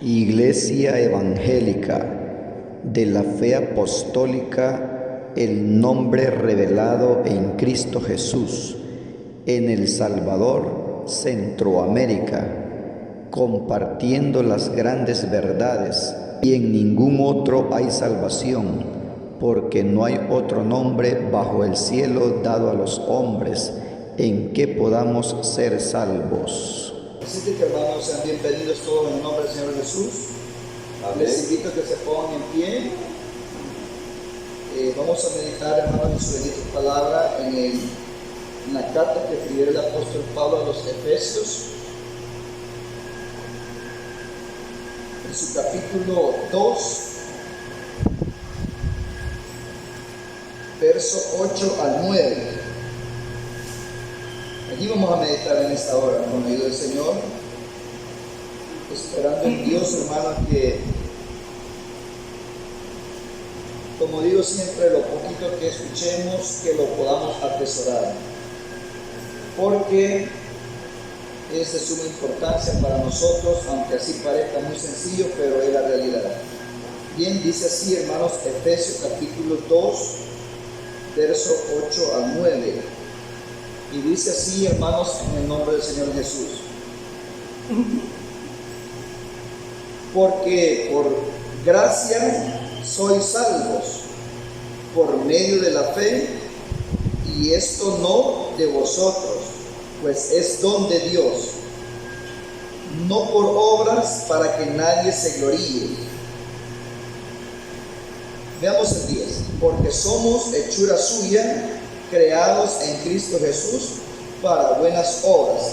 Iglesia Evangélica de la Fe Apostólica, el nombre revelado en Cristo Jesús, en El Salvador, Centroamérica, compartiendo las grandes verdades, y en ningún otro hay salvación, porque no hay otro nombre bajo el cielo dado a los hombres en que podamos ser salvos. Así que hermanos, sean bienvenidos todos en el nombre del Señor Jesús. Les invito a que se pongan en pie. Vamos a meditar, hermanos, en su bendita palabra en la carta que escribió el apóstol Pablo a los Efesios, en su capítulo 2, verso 8 al 9. Allí vamos a meditar en esta hora con la ayuda del Señor, esperando en Dios, hermanos, que, como digo siempre, lo poquito que escuchemos, que lo podamos atesorar, porque es de suma importancia para nosotros, aunque así parezca muy sencillo, pero es la realidad. Bien, dice así, hermanos, Efesios capítulo 2, verso 8 al 9. Y dice así, hermanos, en el nombre del Señor Jesús: porque por gracia sois salvos por medio de la fe, y esto no de vosotros, pues es don de Dios, no por obras, para que nadie se gloríe. Veamos el 10. Porque somos hechura suya, creados en Cristo Jesús para buenas obras,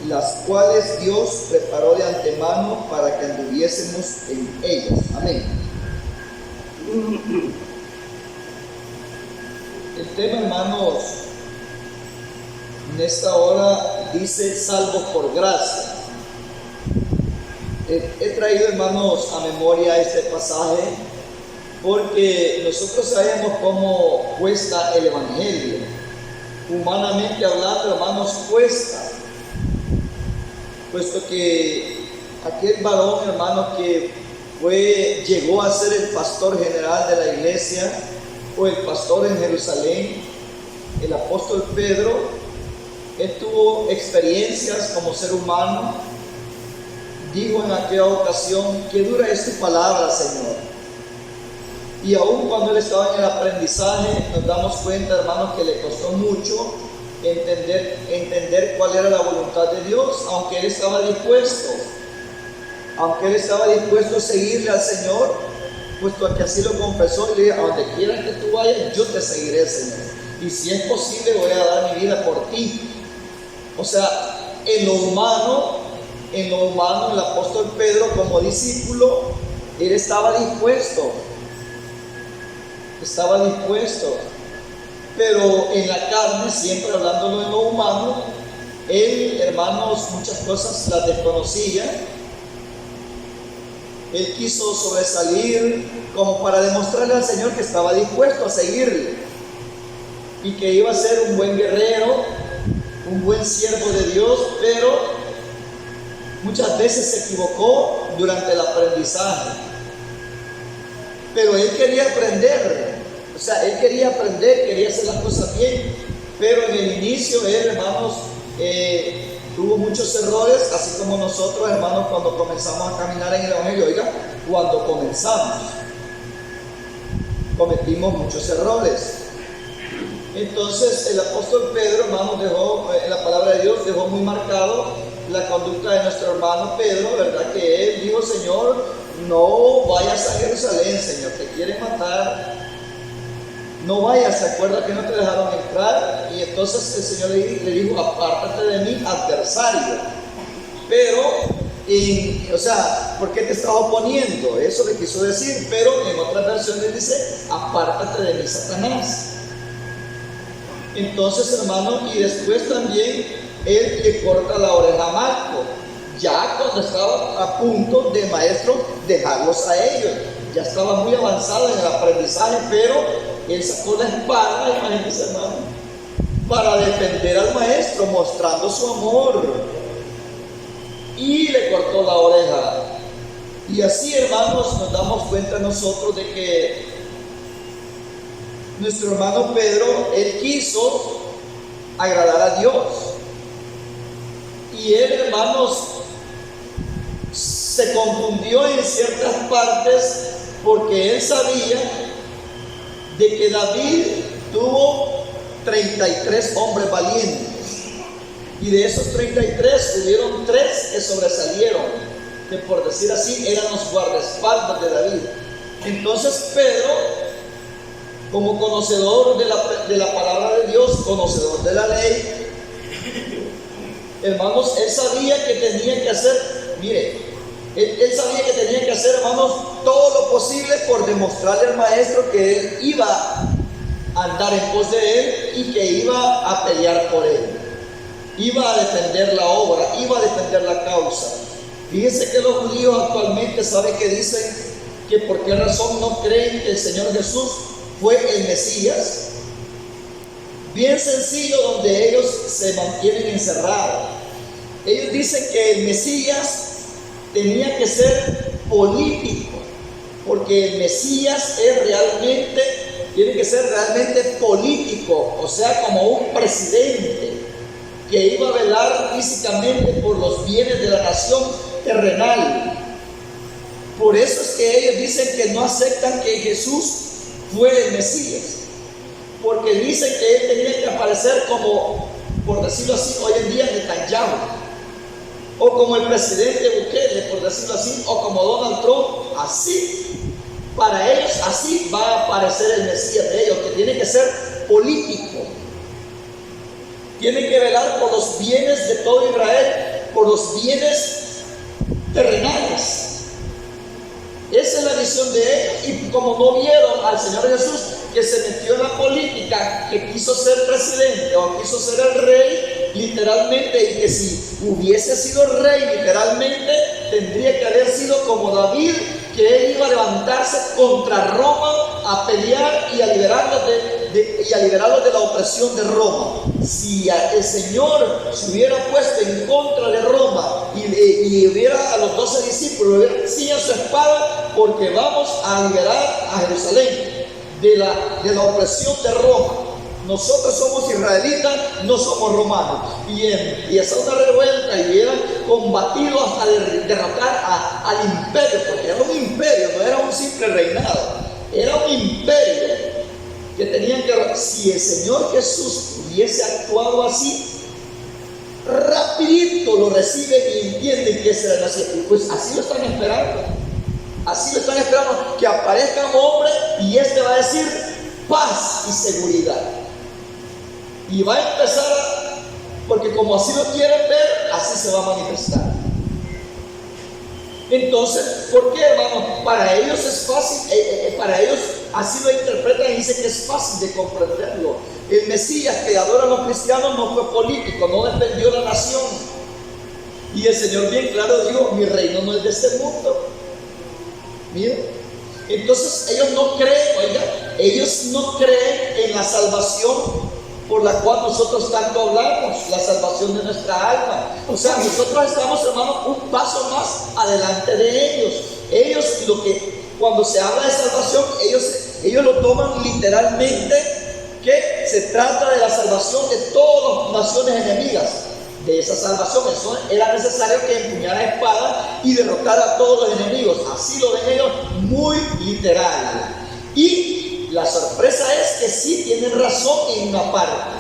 las cuales Dios preparó de antemano para que anduviésemos en ellas. Amén. El tema, hermanos, en esta hora dice salvos por gracia. He traído, hermanos, a memoria este pasaje porque nosotros sabemos cómo cuesta el Evangelio. Humanamente hablando, hermanos, cuesta. Puesto que aquel varón, hermano, que llegó a ser el pastor general de la iglesia, o el pastor en Jerusalén, el apóstol Pedro, él tuvo experiencias como ser humano. Dijo en aquella ocasión: qué dura es tu palabra, Señor. Y aún cuando él estaba en el aprendizaje, nos damos cuenta, hermanos, que le costó mucho entender cuál era la voluntad de Dios, aunque él estaba dispuesto a seguirle al Señor, puesto a que así lo confesó y le dijo: a donde quieras que tú vayas, yo te seguiré, Señor, y si es posible voy a dar mi vida por ti. O sea, en lo humano, el apóstol Pedro, como discípulo, él estaba dispuesto, pero en la carne, siempre hablándolo en lo humano, él, hermanos, muchas cosas las desconocía. Él quiso sobresalir como para demostrarle al Señor que estaba dispuesto a seguirle y que iba a ser un buen guerrero, un buen siervo de Dios, pero muchas veces se equivocó durante el aprendizaje. Pero él quería aprender, quería hacer las cosas bien, pero en el inicio él, hermanos, tuvo muchos errores, así como nosotros, hermanos, cuando comenzamos a caminar en el Evangelio. Cuando comenzamos, cometimos muchos errores. Entonces el apóstol Pedro, hermanos, dejó, en la palabra de Dios, dejó muy marcado la conducta de nuestro hermano Pedro, ¿verdad? Que él dijo: Señor, no vayas a Jerusalén, Señor, te quieren matar. No vayas, ¿se acuerda que no te dejaron entrar? Y entonces el Señor le dijo: apártate de mí, adversario. Pero, ¿por qué te estás oponiendo? Eso le quiso decir, pero en otras versiones dice: apártate de mí, Satanás. Entonces, hermano, y después también él le corta la oreja a Marco, ya cuando estaba a punto de maestro dejarlos a ellos. Ya estaba muy avanzado en el aprendizaje, pero él sacó la espada, imagínense, hermano, para defender al maestro, mostrando su amor, y le cortó la oreja. Y así, hermanos, nos damos cuenta nosotros de que nuestro hermano Pedro, él quiso agradar a Dios. Y él, hermanos, se confundió en ciertas partes porque él sabía de que David tuvo 33 hombres valientes. Y de esos 33 hubieron 3 que sobresalieron, que por decir así eran los guardaespaldas de David. Entonces Pedro, como conocedor de la palabra de Dios, conocedor de la ley, hermanos, él sabía que tenía que hacer, mire, él sabía que tenía que hacer, hermanos, todo lo posible por demostrarle al maestro que él iba a andar en pos de él y que iba a pelear por él, iba a defender la obra, iba a defender la causa. Fíjense que los judíos actualmente, ¿saben qué dicen? Que por qué razón no creen que el Señor Jesús fue el Mesías. Bien sencillo, donde ellos se mantienen encerrados. Ellos dicen que el Mesías tenía que ser político, porque el Mesías tiene que ser realmente político, o sea, como un presidente que iba a velar físicamente por los bienes de la nación terrenal. Por eso es que ellos dicen que no aceptan que Jesús fue el Mesías, porque dicen que él tenía que aparecer como, por decirlo así, hoy en día Netanyahu, o como el presidente Bukele, por decirlo así, o como Donald Trump. Así, para ellos, así va a aparecer el Mesías de ellos, que tiene que ser político, tiene que velar por los bienes de todo Israel, por los bienes terrenales. Esa es la visión de ellos. Y como no vieron al Señor Jesús, que se metió en la política, que quiso ser presidente o quiso ser el rey, literalmente, y que si hubiese sido rey, literalmente, tendría que haber sido como David, que él iba a levantarse contra Roma, a pelear y a liberarlos de la opresión de Roma. Si el Señor se hubiera puesto en contra de Roma y hubiera a los 12 discípulos, hubiera enseñado su espada, porque vamos a liberar a Jerusalén de la opresión de Roma. Nosotros somos israelitas, no somos romanos. Y empieza una revuelta y eran combatidos hasta derrotar al imperio, porque era un imperio, no era un simple reinado, era un imperio que tenían que. Si el Señor Jesús hubiese actuado así, rapidito lo reciben y entienden que ese era el Mesías. Pues así lo están esperando. Así lo están esperando, que aparezca un hombre y este va a decir paz y seguridad. Y va a empezar, porque como así lo quieren ver, así se va a manifestar. Entonces, ¿por qué, hermano? Para ellos es fácil, para ellos así lo interpretan y dicen que es fácil de comprenderlo. El Mesías que adoran los cristianos no fue político, no defendió la nación. Y el Señor bien claro dijo, mi reino no es de este mundo. Miren, entonces ellos no creen, ellos no creen en la salvación por la cual nosotros tanto hablamos, la salvación de nuestra alma. O sea, nosotros estamos, hermano, un paso más adelante de ellos. Ellos, cuando se habla de salvación, ellos lo toman literalmente, que se trata de la salvación de todas las naciones enemigas. De esa salvación, eso era necesario que empuñara espada y derrotara a todos los enemigos. Así lo ven ellos, muy literal. Y la sorpresa es que sí tienen razón en una parte.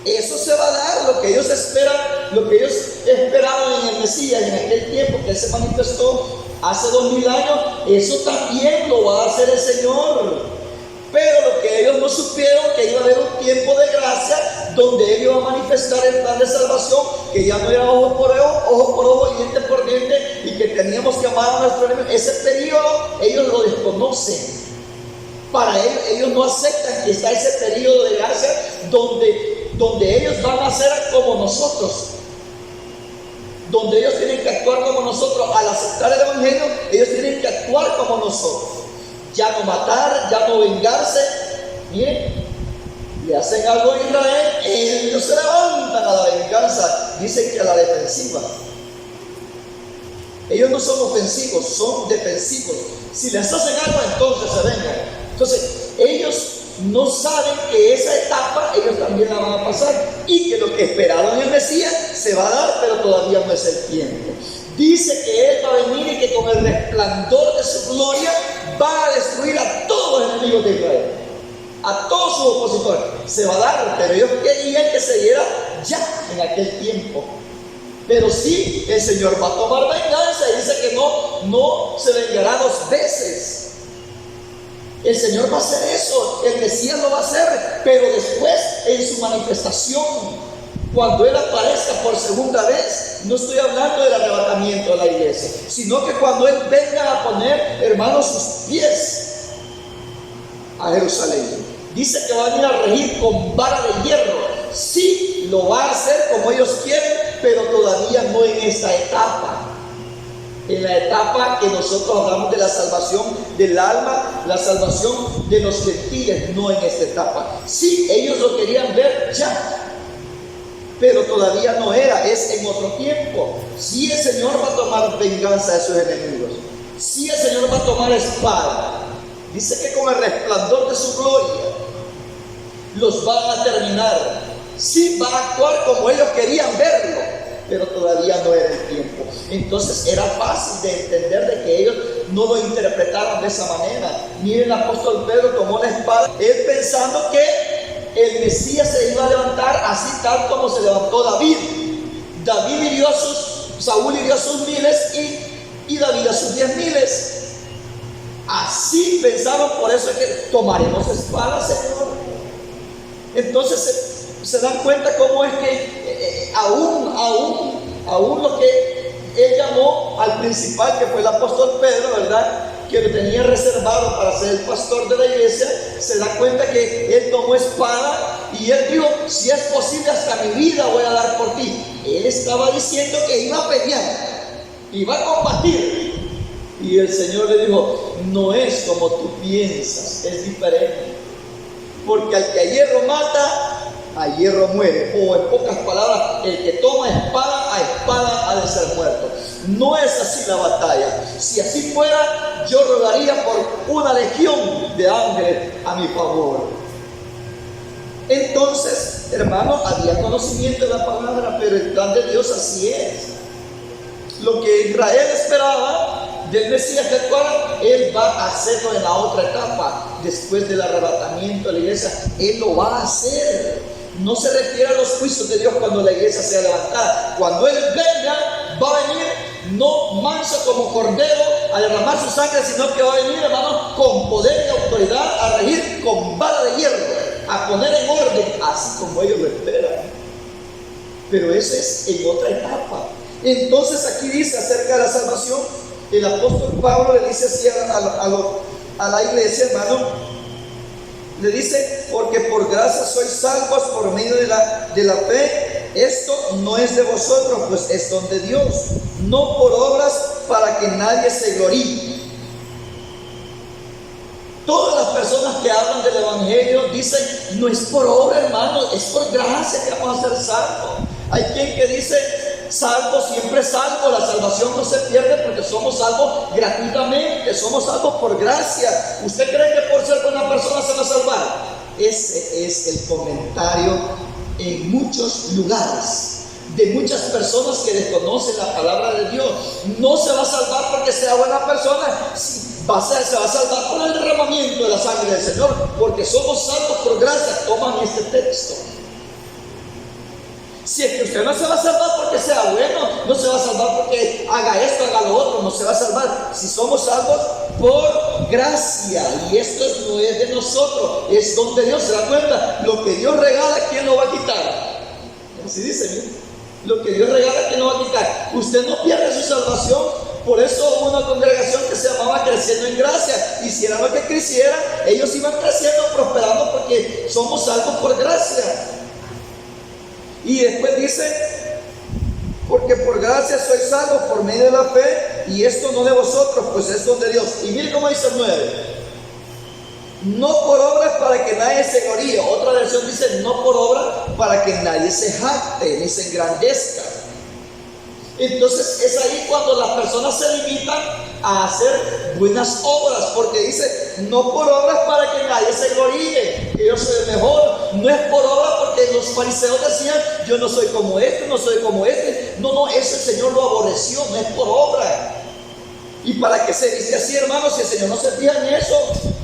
Eso se va a dar, lo que ellos esperan, lo que ellos esperaban en el Mesías en aquel tiempo que Él se manifestó hace 2000 años, eso también lo va a hacer el Señor. Pero lo que ellos no supieron, que iba a haber un tiempo de gracia donde Él iba a manifestar el plan de salvación, que ya no era ojo por ojo, diente por diente, y que teníamos que amar a nuestro enemigo. Ese periodo ellos lo desconocen. Para ellos no aceptan que está ese periodo de gracia donde ellos van a ser como nosotros, donde ellos tienen que actuar como nosotros. Al aceptar el Evangelio, ellos tienen que actuar como nosotros. Ya no matar, ya no vengarse. Bien, le hacen algo a Israel, ellos se levantan a la venganza, dicen que a la defensiva. Ellos no son ofensivos, son defensivos. Si les hacen algo, entonces se vengan. Entonces, ellos no saben que esa etapa ellos también la van a pasar y que lo que esperaron en el Mesías se va a dar, pero todavía no es el tiempo. Dice que Él va a venir y que con el resplandor de su gloria va a destruir a todos los enemigos de Israel, a todos sus opositores. Se va a dar, pero ellos querían que se diera ya en aquel tiempo. Pero sí, el Señor va a tomar venganza y dice que no se vengará 2 veces. El Señor va a hacer eso, el Mesías lo va a hacer, pero después en su manifestación, cuando Él aparezca por segunda vez. No estoy hablando del arrebatamiento de la iglesia, sino que cuando Él venga a poner, hermanos, sus pies a Jerusalén. Dice que va a venir a regir con vara de hierro. Sí, lo va a hacer como ellos quieren, pero todavía no en esta etapa. En la etapa que nosotros hablamos de la salvación del alma, la salvación de los gentiles, no en esta etapa. Sí, ellos lo querían ver ya, pero todavía no era, es en otro tiempo. Sí, el Señor va a tomar venganza de sus enemigos. Sí, el Señor va a tomar espada. Dice que con el resplandor de su gloria los va a terminar. Sí, va a actuar como ellos querían verlo, pero todavía no era el tiempo. Entonces era fácil de entender de que ellos no lo interpretaron de esa manera. Miren, el apóstol Pedro tomó la espada, él pensando que el Mesías se iba a levantar así tal como se levantó David. Saúl hirió a sus miles y David a sus 10,000. Así pensaron, por eso es que tomaremos espada, Señor. Entonces se dan cuenta cómo es que aún lo que Él llamó al principal, que fue el apóstol Pedro, ¿verdad?, que lo tenía reservado para ser el pastor de la iglesia, se da cuenta que Él tomó espada y Él dijo: si es posible, hasta mi vida voy a dar por ti. Él estaba diciendo que iba a pelear, iba a combatir. Y el Señor le dijo: no es como tú piensas, es diferente. Porque al que a hierro mata, a hierro muere. O en pocas palabras, el que toma espada, a espada ha de ser muerto. No es así la batalla. Si así fuera, yo rogaría por una legión de ángeles a mi favor. Entonces, hermano, había conocimiento de la palabra, pero el plan de Dios así es. Lo que Israel esperaba del Mesías, que actuara, Él va a hacerlo en la otra etapa, después del arrebatamiento de la iglesia. Él lo va a hacer. No se refiere a los juicios de Dios cuando la iglesia sea levantada. Cuando Él venga, va a venir no manso como cordero a derramar su sangre, sino que va a venir, hermano, con poder y autoridad, a regir con vara de hierro, a poner en orden, así como ellos lo esperan. Pero eso es en otra etapa. Entonces aquí dice acerca de la salvación, el apóstol Pablo le dice así a la iglesia, hermano, le dice: porque por gracia sois salvos por medio de la fe. Esto no es de vosotros, pues es don de Dios, no por obras, para que nadie se gloríe. Todas las personas que hablan del evangelio dicen: no es por obra, hermano, es por gracia que vamos a ser salvos. Hay quien que dice: salvo, siempre salvo. La salvación no se pierde porque somos salvos gratuitamente, somos salvos por gracia. ¿Usted cree que por ser buena persona se va a salvar? Ese es el comentario en muchos lugares de muchas personas que desconocen la palabra de Dios. No se va a salvar porque sea buena persona, se va a salvar por el derramamiento de la sangre del Señor, porque somos salvos por gracia. Toman este texto. Si es que usted no se va a salvar porque sea bueno, no se va a salvar porque haga esto, haga lo otro, no se va a salvar. Si somos salvos por gracia, y esto no es de nosotros, es don de Dios. ¿Se da cuenta? Lo que Dios regala, ¿quién lo va a quitar? Así dice, ¿no? Lo que Dios regala, ¿quién lo va a quitar? Usted no pierde su salvación. Por eso hubo una congregación que se llamaba Creciendo en Gracia. Hicieran lo que quisieran, ellos iban creciendo, prosperando, porque somos salvos por gracia. Y después dice: porque por gracia sois salvos por medio de la fe, y esto no de vosotros, pues es don de Dios. Y mire cómo dice el 9: no por obras, para que nadie se gloríe. Otra versión dice: no por obras, para que nadie se jacte ni se engrandezca. Entonces es ahí cuando las personas se limitan a hacer buenas obras, porque dice, no por obras para que nadie se gloríe, que yo soy el mejor. No es por obras porque los fariseos decían, yo no soy como este, no soy como este. No, ese el Señor lo aborreció, no es por obra. ¿Y para qué se dice así, hermanos, si el Señor no se fija en eso?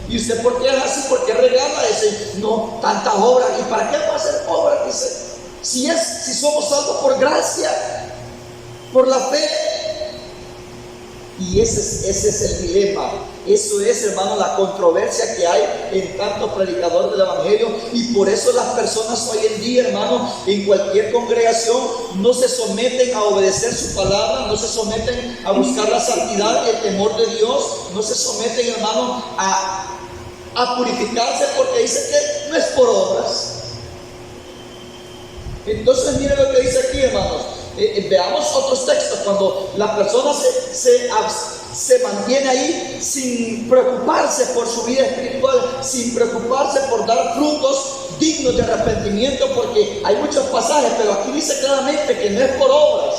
¿Y usted por qué es así? ¿Por qué regala? Dice, no, tantas obras. ¿Y para qué va a hacer obras? Dice, si somos salvos por gracia, por la fe. Y ese es el dilema. Eso es, hermano, la controversia que hay en tanto predicador del evangelio. Y por eso las personas hoy en día, hermano, en cualquier congregación no se someten a obedecer su palabra, no se someten a buscar la santidad y el temor de Dios, no se someten, hermano, a purificarse, porque dice que no es por obras. Entonces miren lo que dice aquí, hermanos. Veamos otros textos cuando la persona se mantiene ahí sin preocuparse por su vida espiritual, sin preocuparse por dar frutos dignos de arrepentimiento, porque hay muchos pasajes, pero aquí dice claramente que no es por obras.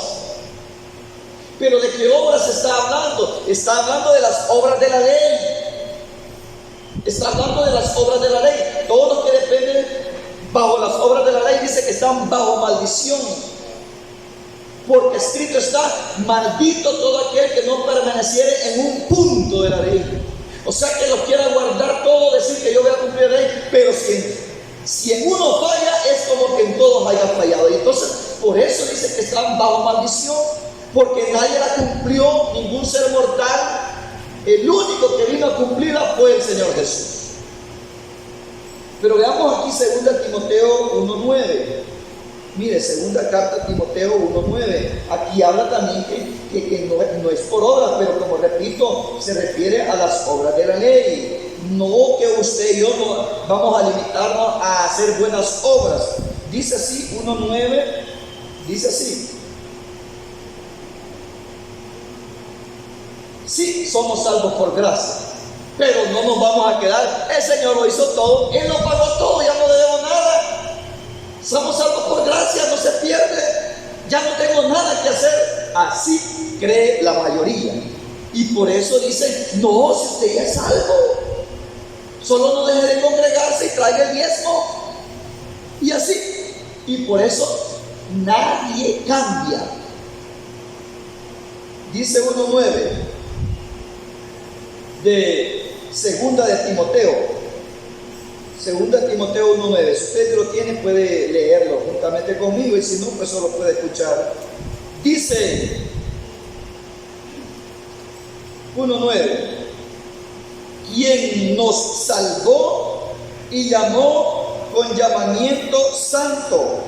Pero ¿de qué obras está hablando? Está hablando de las obras de la ley. Está hablando de las obras de la ley. Todos los que dependen bajo las obras de la ley dice que están bajo maldición. Porque escrito está, maldito todo aquel que no permaneciere en un punto de la ley. O sea, que lo quiera guardar todo, decir que yo voy a cumplir la ley, pero si en uno falla, es como que en todos haya fallado. Y entonces, por eso dice que están bajo maldición, porque nadie la cumplió, ningún ser mortal. El único que vino a cumplirla fue el Señor Jesús. Pero veamos aquí 2 Timoteo 1:9. Mire, segunda carta a Timoteo 1:9. Aquí habla también que no es por obras, pero como repito, se refiere a las obras de la ley. No que usted y yo no vamos a limitarnos a hacer buenas obras. Dice así, 1:9, dice así. Sí, somos salvos por gracia, pero no nos vamos a quedar, el Señor lo hizo todo, Él lo pagó todo, ya no debemos nada. Somos salvos por gracia, no se pierde, ya no tengo nada que hacer. Así cree la mayoría. Y por eso dicen, no, si usted ya es salvo, solo no deje de congregarse y traiga el diezmo. Y así. Y por eso nadie cambia. Dice 1:9 de segunda de Timoteo. Segunda Timoteo 1:9. Si usted lo tiene, puede leerlo juntamente conmigo, y si no, pues solo puede escuchar. Dice 1:9: quien nos salvó y llamó con llamamiento santo,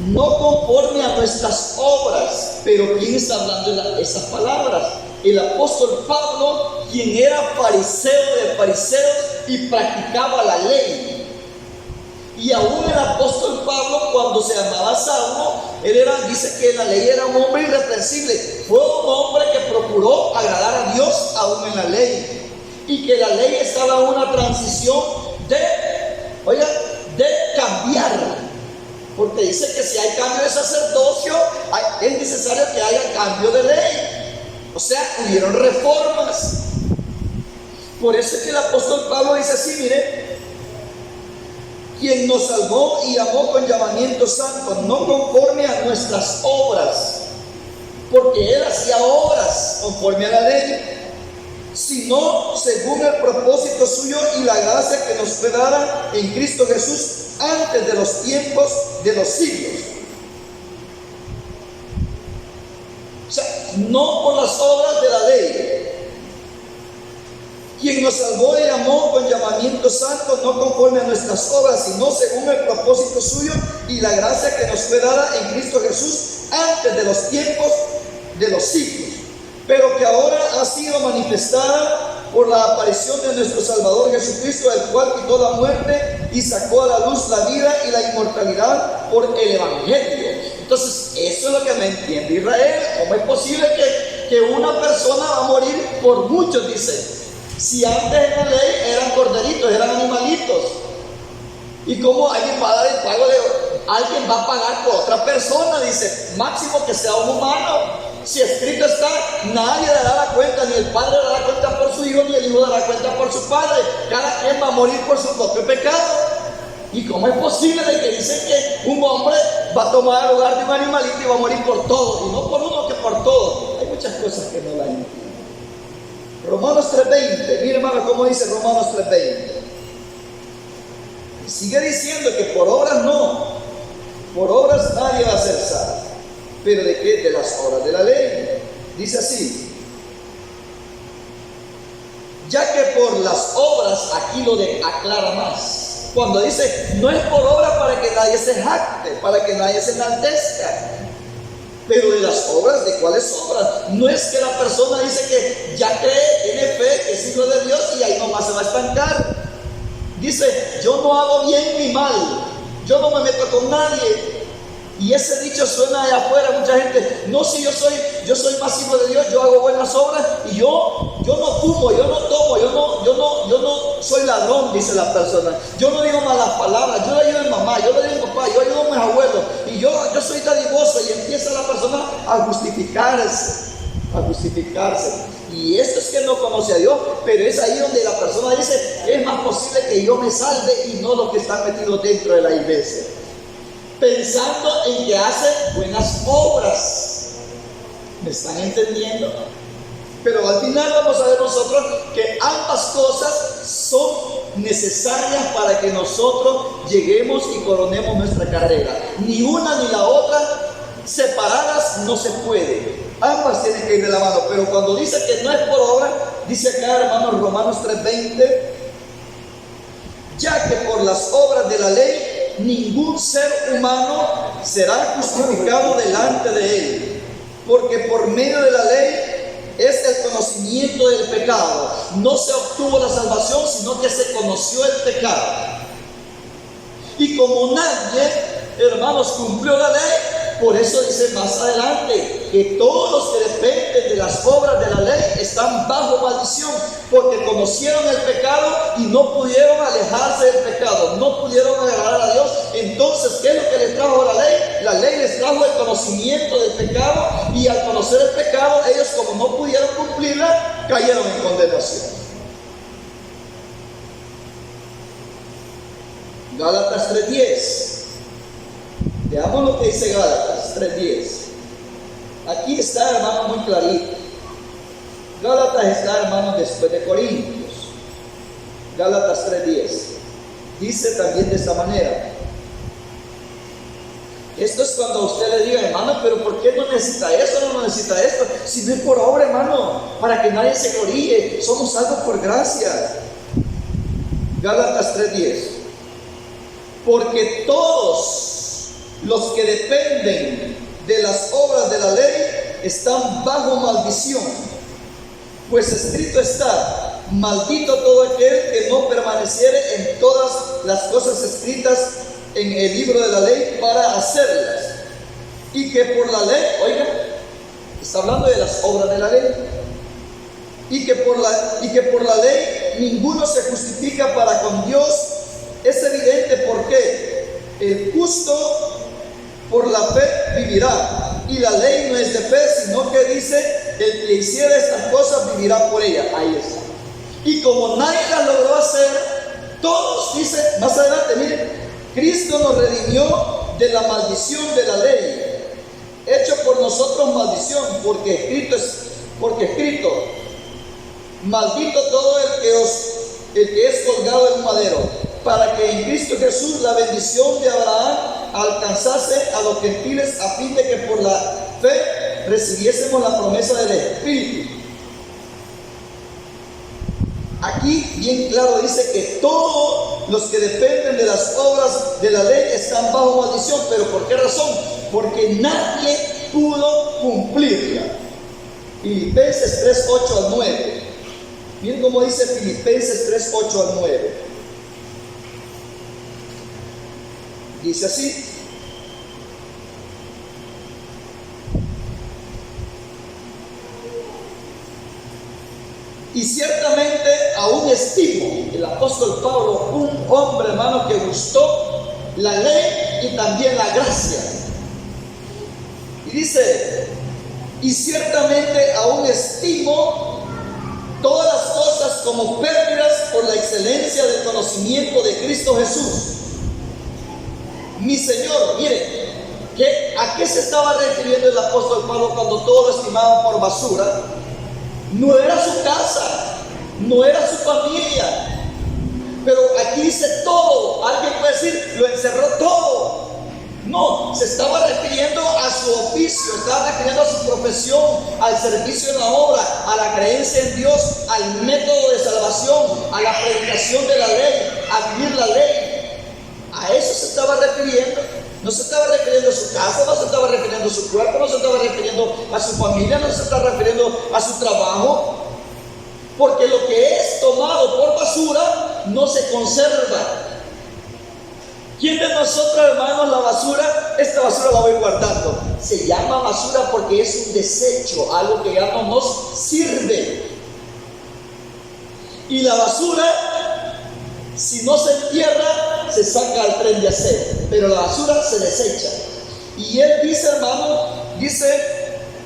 no conforme a nuestras obras. Pero ¿quién está hablando de esas palabras? El apóstol Pablo, quien era fariseo de fariseos y practicaba la ley. Y aún el apóstol Pablo, cuando se llamaba Saulo, dice que en la ley era un hombre irreprensible. Fue un hombre que procuró agradar a Dios aún en la ley. Y que la ley estaba en una transición de cambiar. Porque dice que si hay cambio de sacerdocio, es necesario que haya cambio de ley. O sea, hubieron reformas. Por eso es que el apóstol Pablo dice así, mire: quien nos salvó y llamó con llamamiento santo, no conforme a nuestras obras, porque Él hacía obras conforme a la ley, sino según el propósito suyo y la gracia que nos fue dada en Cristo Jesús antes de los tiempos de los siglos. O sea, no por las obras de la ley. Quien nos salvó y llamó con llamamiento santo, no conforme a nuestras obras, sino según el propósito suyo y la gracia que nos fue dada en Cristo Jesús antes de los tiempos de los siglos, pero que ahora ha sido manifestada por la aparición de nuestro Salvador Jesucristo, el cual quitó la muerte y sacó a la luz la vida y la inmortalidad por el Evangelio. Entonces, eso es lo que no entiende Israel. ¿Cómo es posible que una persona va a morir por muchos? Dice, si antes en la ley eran corderitos, eran animalitos, y cómo alguien va a dar el pago alguien va a pagar por otra persona, dice, máximo que sea un humano. Si escrito está, nadie dará la cuenta, ni el padre dará cuenta por su hijo, ni el hijo dará cuenta por su padre. Cada quien va a morir por su propio pecado. ¿Y cómo es posible de que dicen que un hombre va a tomar el lugar de un animalito y va a morir por todo? Y no por uno, que por todo. Hay muchas cosas que no la entienden. Romanos 3:20, mire hermano cómo dice Romanos 3:20. Sigue diciendo que por obras no, por obras nadie va a ser salvo. ¿Pero de qué? De las obras de la ley. Dice así: ya que por las obras, aquí lo aclara más. Cuando dice, no es por obra para que nadie se jacte, para que nadie se enaltezca. Pero de las obras, ¿de cuáles obras? No es que la persona dice que ya cree, tiene fe, que es hijo de Dios y ahí nomás se va a estancar. Dice, yo no hago bien ni mal, yo no me meto con nadie. Y ese dicho suena allá afuera, mucha gente, no, si yo soy más hijo de Dios, yo hago buenas obras y yo no fumo, yo no tomo, yo no soy ladrón, dice la persona. Yo no digo malas palabras, yo le ayudo a mi mamá, yo le digo a mi papá, yo ayudo a mis abuelos y yo soy dadivoso, y empieza la persona a justificarse. Y esto es que no conoce a Dios, pero es ahí donde la persona dice, es más posible que yo me salve y no los que están metidos dentro de la iglesia, pensando en que hace buenas obras. ¿Me están entendiendo? Pero al final vamos a ver nosotros que ambas cosas son necesarias para que nosotros lleguemos y coronemos nuestra carrera. Ni una ni la otra separadas no se puede. Ambas tienen que ir de la mano. Pero cuando dice que no es por obra, dice acá, hermanos, Romanos 3:20, ya que por las obras de la ley ningún ser humano será justificado delante de él, porque por medio de la ley es el conocimiento del pecado. No se obtuvo la salvación, sino que se conoció el pecado. Y como nadie, hermanos, cumplió la ley, por eso dice más adelante que todos los que dependen de las obras de la ley están bajo maldición, porque conocieron el pecado y no pudieron alejarse del pecado, no pudieron agradar a Dios. Entonces, ¿qué es lo que les trajo la ley? La ley les trajo el conocimiento del pecado, y al conocer el pecado, ellos, como no pudieron cumplirla, cayeron en condenación. Gálatas 3:10. Veamos lo que dice Gálatas 3:10. Aquí está, hermano, muy clarito. Gálatas está, hermano, después de Corintios. Gálatas 3:10. Dice también de esta manera. Esto es cuando usted le diga, hermano, pero ¿por qué no necesita esto? No necesita esto. Si no es por obra, hermano, para que nadie se gloríe. Somos salvos por gracia. Gálatas 3:10. Porque todos los que dependen de las obras de la ley están bajo maldición, pues escrito está: maldito todo aquel que no permaneciere en todas las cosas escritas en el libro de la ley para hacerlas. Y que por la ley, oiga, está hablando de las obras de la ley, y que por la ley ninguno se justifica para con Dios. Es evidente porque el justo por la fe vivirá, y la ley no es de fe, sino que dice: el que hiciera estas cosas vivirá por ella. Ahí está. Y como nadie las logró hacer, todos, dice más adelante, miren, Cristo nos redimió de la maldición de la ley, hecho por nosotros maldición, porque escrito, maldito todo el que es colgado en un madero, para que en Cristo Jesús la bendición de Abraham alcanzase a los gentiles, a fin de que por la fe recibiésemos la promesa del Espíritu. Aquí bien claro dice que todos los que dependen de las obras de la ley están bajo maldición. ¿Pero por qué razón? Porque nadie pudo cumplirla. Filipenses 3:8 al 9. Miren cómo dice Filipenses 3:8 al 9. Dice así: y ciertamente aún estimo, el apóstol Pablo, un hombre, hermano, que gustó la ley y también la gracia. Y dice: y ciertamente aún estimo todas las cosas como pérdidas por la excelencia del conocimiento de Cristo Jesús, mi Señor. Mire, ¿a qué se estaba refiriendo el apóstol Pablo cuando todo lo estimaban por basura? No era su casa, no era su familia, pero aquí dice todo. Alguien puede decir, lo encerró todo. No, se estaba refiriendo a su oficio, estaba refiriendo a su profesión, al servicio en la obra, a la creencia en Dios, al método de salvación, a la predicación de la ley, a vivir la ley. A eso se estaba refiriendo. No se estaba refiriendo a su casa, no se estaba refiriendo a su cuerpo, no se estaba refiriendo a su familia, no se estaba refiriendo a su trabajo. Porque lo que es tomado por basura no se conserva. ¿Quién de nosotros, hermanos, la basura? Esta basura la voy guardando. Se llama basura porque es un desecho, algo que ya no nos sirve. Y la basura, si no se entierra, se saca al tren de acero, pero la basura se desecha. Y él dice, hermano,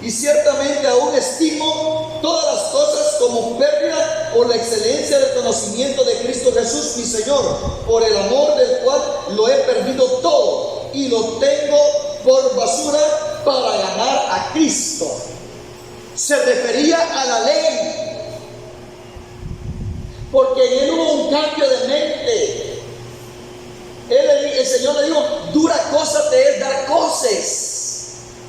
y ciertamente aún estimo todas las cosas como pérdida por la excelencia del conocimiento de Cristo Jesús, mi Señor, por el amor del cual lo he perdido todo y lo tengo por basura para ganar a Cristo. Se refería a la ley, porque en él hubo un cambio de mente. El Señor le dijo, dura cosa te es dar coces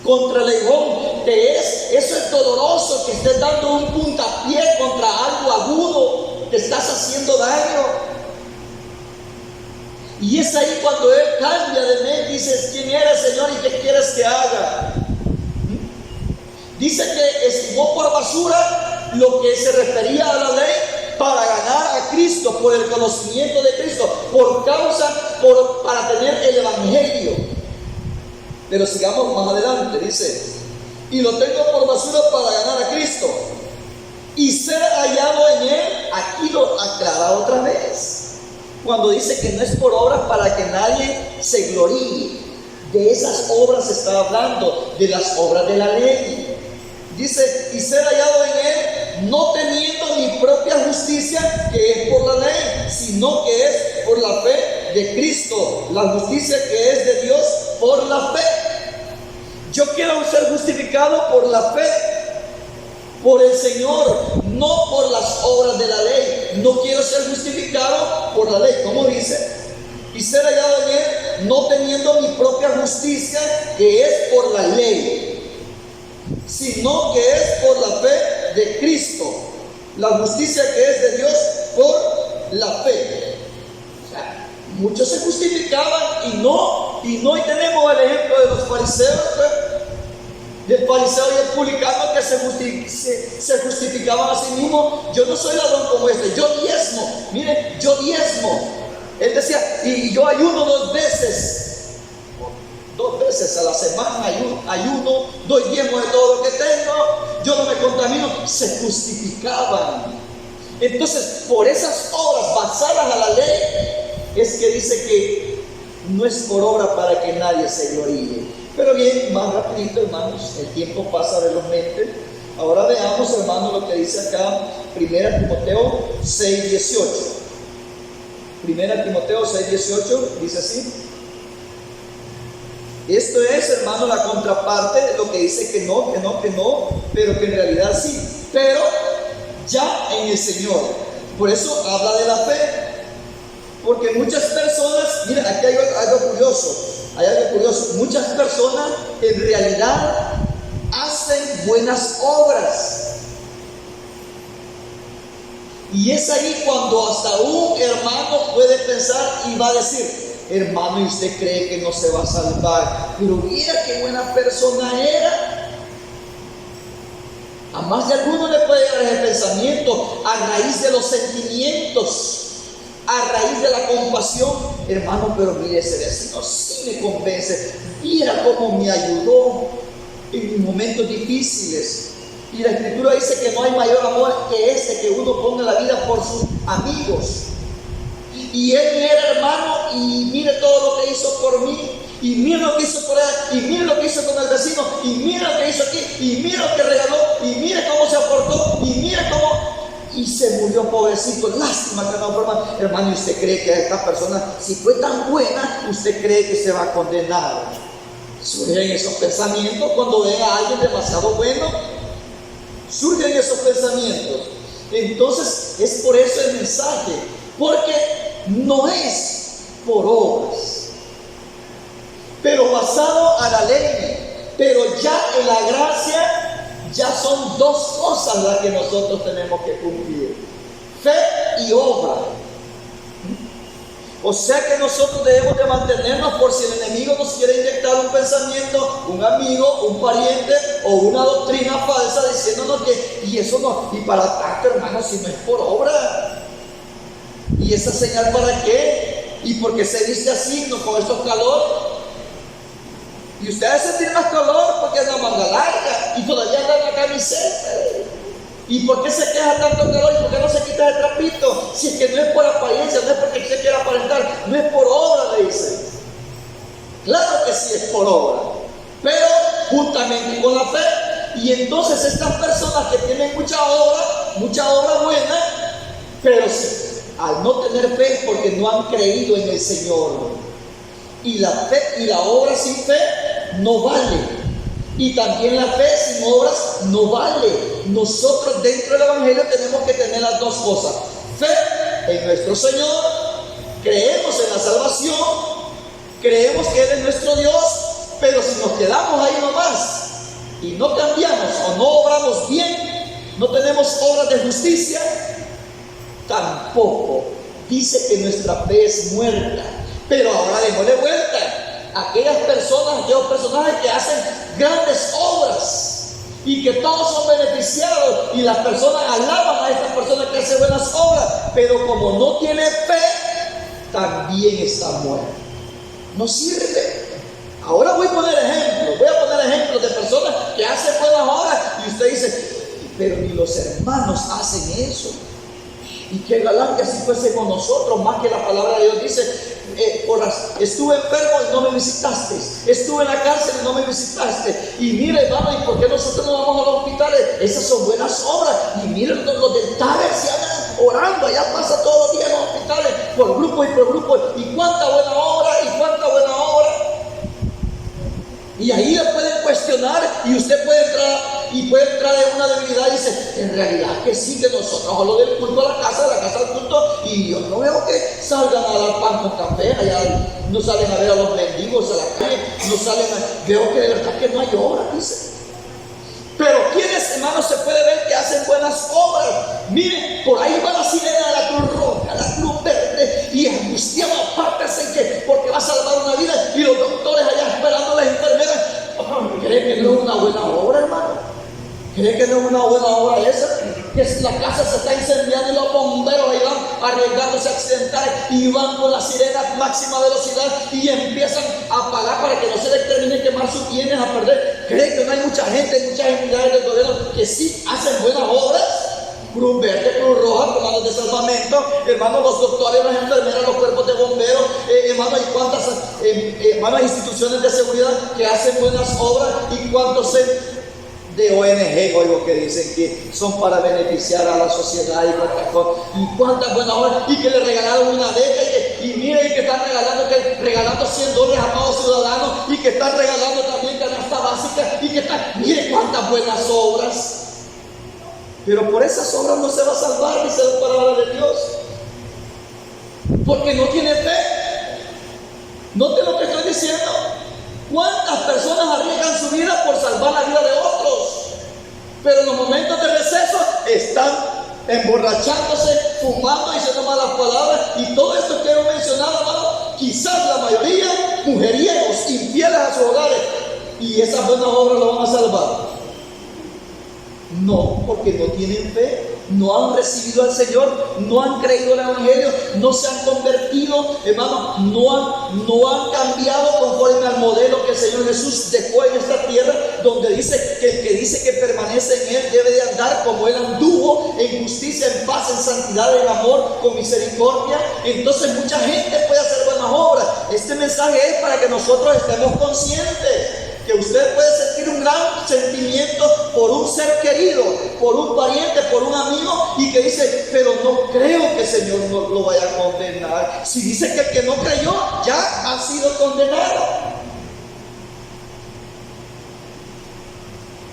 contra el león, eso es doloroso, que estés dando un puntapié contra algo agudo, te estás haciendo daño. Y es ahí cuando él cambia de mente, dice, ¿quién eres, Señor, y qué quieres que haga? Dice que estimó por basura lo que se refería a la ley para ganar a Cristo, por el conocimiento de Cristo, para tener el evangelio. Pero sigamos más adelante, dice, y lo tengo por basura para ganar a Cristo y ser hallado en él. Aquí lo aclara otra vez, cuando dice que no es por obras para que nadie se gloríe. De esas obras se está hablando, de las obras de la ley. Dice, y ser hallado en él, no teniendo mi propia justicia, que es por la ley, sino que es por la fe de Cristo, la justicia que es de Dios por la fe. Yo quiero ser justificado por la fe, por el Señor, no por las obras de la ley. No quiero ser justificado por la ley, como dice, y ser hallado en él, no teniendo mi propia justicia, que es por la ley, sino que es por la fe de Cristo, la justicia que es de Dios por la fe. O sea, muchos se justificaban y no tenemos el ejemplo de los fariseos, del fariseo y el publicano, que se justificaban a sí mismos. Yo no soy ladrón como este, yo diezmo, mire, yo diezmo. Él decía, y yo ayuno 2 veces a la semana, ayuno, doy diezmo de todo lo que tengo, yo no me contamino. Se justificaban. Entonces, por esas obras basadas a la ley, es que dice que no es por obra para que nadie se gloríe. Pero bien, más rapidito, hermanos, el tiempo pasa velozmente. Ahora veamos, hermanos, lo que dice acá 1 Timoteo 6:18. 1 Timoteo 6:18 dice así. Esto es, hermano, la contraparte de lo que dice que no, pero que en realidad sí, pero ya en el Señor. Por eso habla de la fe, porque muchas personas, mira, aquí hay algo curioso, muchas personas en realidad hacen buenas obras. Y es ahí cuando hasta un hermano puede pensar y va a decir, hermano, ¿y usted cree que no se va a salvar? Pero mira qué buena persona era. A más de alguno le puede llegar ese pensamiento a raíz de los sentimientos, a raíz de la compasión. Hermano, pero mire, ese vecino sí me convence. Mira cómo me ayudó en momentos difíciles. Y la Escritura dice que no hay mayor amor que que uno ponga la vida por sus amigos. Y él era hermano, y mire todo lo que hizo por mí. y mira lo que hizo por allá, y mira lo que hizo con el vecino, y mira lo que hizo aquí, y mira lo que regaló, y mira cómo se aportó, y mira cómo... Y se murió pobrecito, lástima que no fue, hermano. Hermano, ¿y usted cree que esta persona, si fue tan buena, usted cree que se va a condenar? Surgen esos pensamientos cuando ven a alguien demasiado bueno. Surgen esos pensamientos. Entonces, es por eso el mensaje, porque no es por obras, pero basado a la ley, pero ya en la gracia. Ya son dos cosas las que nosotros tenemos que cumplir: fe y obra. O sea que nosotros debemos de mantenernos, por si el enemigo nos quiere inyectar un pensamiento, un amigo, un pariente o una doctrina falsa diciéndonos que, y eso no, y para tanto, hermano, si no es por obra. ¿Y esa señal para qué? ¿Y por qué se viste así, no, con estos calor? Y ustedes sentir más calor porque es la manga larga y todavía anda en la camiseta. ¿Y por qué se queja tanto calor? ¿Y por qué no se quita el trapito? Si es que no es por apariencia, no es porque se quiera aparentar, no es por obra, le dicen. Claro que sí es por obra, pero juntamente con la fe. Y entonces estas personas que tienen mucha obra buena, pero al no tener fe es porque no han creído en el Señor. Y la fe y la obra sin fe no vale. Y también la fe sin obras no vale. Nosotros dentro del Evangelio tenemos que tener las dos cosas: fe en nuestro Señor, creemos en la salvación, creemos que Él es nuestro Dios, pero si nos quedamos ahí nomás y no cambiamos o no obramos bien, no tenemos obras de justicia, tampoco dice que nuestra fe es muerta. Pero ahora démosle vuelta. Aquellos personajes que hacen grandes obras y que todos son beneficiados, y las personas alaban a estas personas que hacen buenas obras, pero como no tiene fe, también está muerto. No sirve. Ahora voy a poner ejemplos de personas que hacen buenas obras y usted dice, pero ni los hermanos hacen eso. Y qué galán que así fuésemos nosotros, más que la palabra de Dios dice, estuve enfermo y no me visitaste, estuve en la cárcel y no me visitaste. Y mire, hermano, ¿y por qué nosotros no vamos a los hospitales? Esas son buenas obras. Y miren, los del Taber se andan orando, allá pasa todos los días en los hospitales, por grupos y por grupos. Y cuánta buena obra, y cuánta buena obra. Y ahí le pueden cuestionar, y usted puede entrar en una debilidad y dice, en realidad que sí, que nosotros a lo del culto a la casa, de la casa al culto, y yo no veo que salgan a dar pan con café, allá no salen a ver a los mendigos a la calle, no salen veo que de verdad que no hay obra, dice. Pero ¿quiénes, hermanos, se puede ver que hacen buenas obras? Miren, por ahí va la sirena de la Cruz Roja, la Cruz Verde, y angustiado, apártense que porque va a salvar una vida, y los doctores allá esperando a las enfermeras. ¿Cree que no es una buena obra, hermano? ¿Cree que no es una buena obra esa? Que la casa se está incendiando y los bomberos ahí van arriesgándose a accidentar y van con la sirena a máxima velocidad y empiezan a apagar para que no se les termine quemar sus bienes, a perder. ¿Cree que no hay mucha gente, muchas entidades del gobierno que sí hacen buenas obras? Cruz Verde, Cruz Roja, comandos de salvamento, hermanos, los doctores, las enfermeras, los cuerpos de bomberos, hermanos, y cuántas hermanos, instituciones de seguridad que hacen buenas obras, y cuántos de ONG, oigo que dicen que son para beneficiar a la sociedad y cuántas buenas obras, y que le regalaron una beca, y miren que están regalando $100 a todos ciudadanos, y que están regalando también canasta básica, y que están, miren cuántas buenas obras. Pero por esas obras no se va a salvar, dice la palabra de Dios, porque no tiene fe. Note lo que estoy diciendo. ¿Cuántas personas arriesgan su vida por salvar la vida de otros? Pero en los momentos de receso están emborrachándose, fumando, diciendo malas palabras, y todo esto quiero mencionar, hermano, quizás la mayoría mujeriegos, infieles a sus hogares, y esas buenas obras lo van a salvar. No, porque no tienen fe. no han recibido al Señor, no han creído en el Evangelio, no se han convertido, hermano, no han cambiado conforme al modelo que el Señor Jesús dejó en esta tierra, donde dice que el que dice que permanece en Él debe de andar como Él anduvo, en justicia, en paz, en santidad, en amor, con misericordia. Entonces mucha gente puede hacer buenas obras. Este mensaje es para que nosotros estemos conscientes que usted puede sentir un gran sentimiento por un ser querido, por un pariente, por un amigo, y que dice, pero no creo que el Señor no lo vaya a condenar. Si dice que el que no creyó ya ha sido condenado.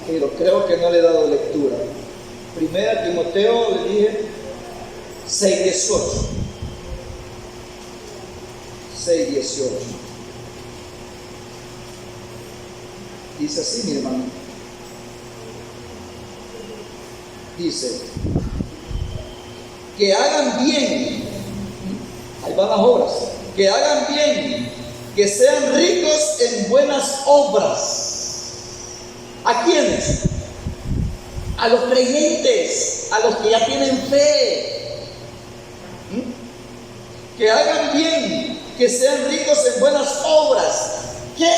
Pero creo que no le he dado lectura. Primera Timoteo, le dije, 6:18. 6:18. Dice así, mi hermano. Dice, que hagan bien, ahí van las obras, que hagan bien, que sean ricos en buenas obras. ¿A quiénes? A los creyentes, a los que ya tienen fe. Que hagan bien, que sean ricos en buenas obras. ¿Qué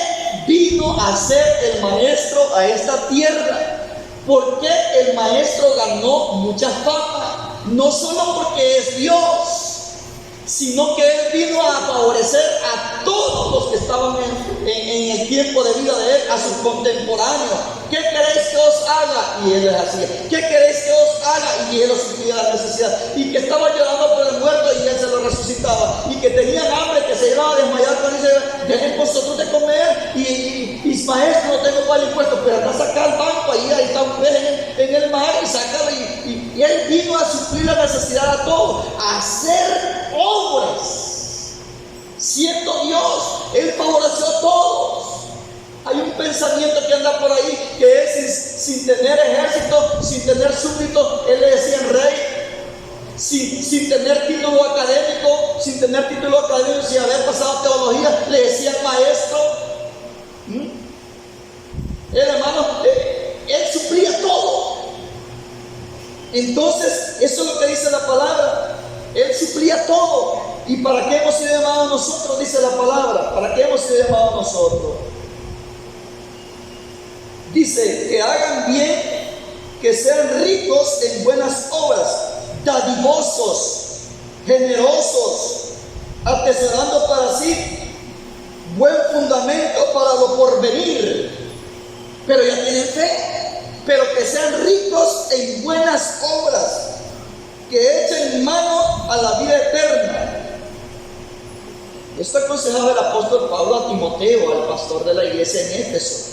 vino a hacer el maestro a esta tierra? ¿Por qué el maestro ganó mucha fama? No solo porque es Dios, sino que Él vino a favorecer a todos los que estaban en el tiempo de vida de Él, a sus contemporáneos. ¿Qué queréis que os haga? Y Él les hacía. ¿Qué queréis que os haga? Y Él os suplía la necesidad. Y que estaban llorando por el muerto y Él se lo resucitaba. Y que tenían hambre, que se iban a desmayar, pero dice, dejen vosotros de comer. Y maestro, no tengo para el impuesto, pero anda a sacar el banco, ahí está un pez en el mar y sácalo. Y Él vino a suplir la necesidad a todos, a hacer obras. Siendo Dios, Él favoreció a todos. Hay un pensamiento que anda por ahí que es sin tener ejército, sin tener súbditos, Él le decían rey, sin tener título académico, sin haber pasado teología, le decían maestro. El hermano, Él suplía todo. Entonces, eso es lo que dice la palabra. Él suplía todo. ¿Y para qué hemos sido llamados nosotros? Dice la palabra. ¿Para qué hemos sido llamados nosotros? Dice, que hagan bien, que sean ricos en buenas obras, dadivosos, generosos, atesorando para sí buen fundamento para lo porvenir. Pero ya tienen fe, pero que sean ricos en buenas obras, que echen mano a la vida eterna. Esto aconsejaba el apóstol Pablo a Timoteo, al pastor de la iglesia en Éfeso.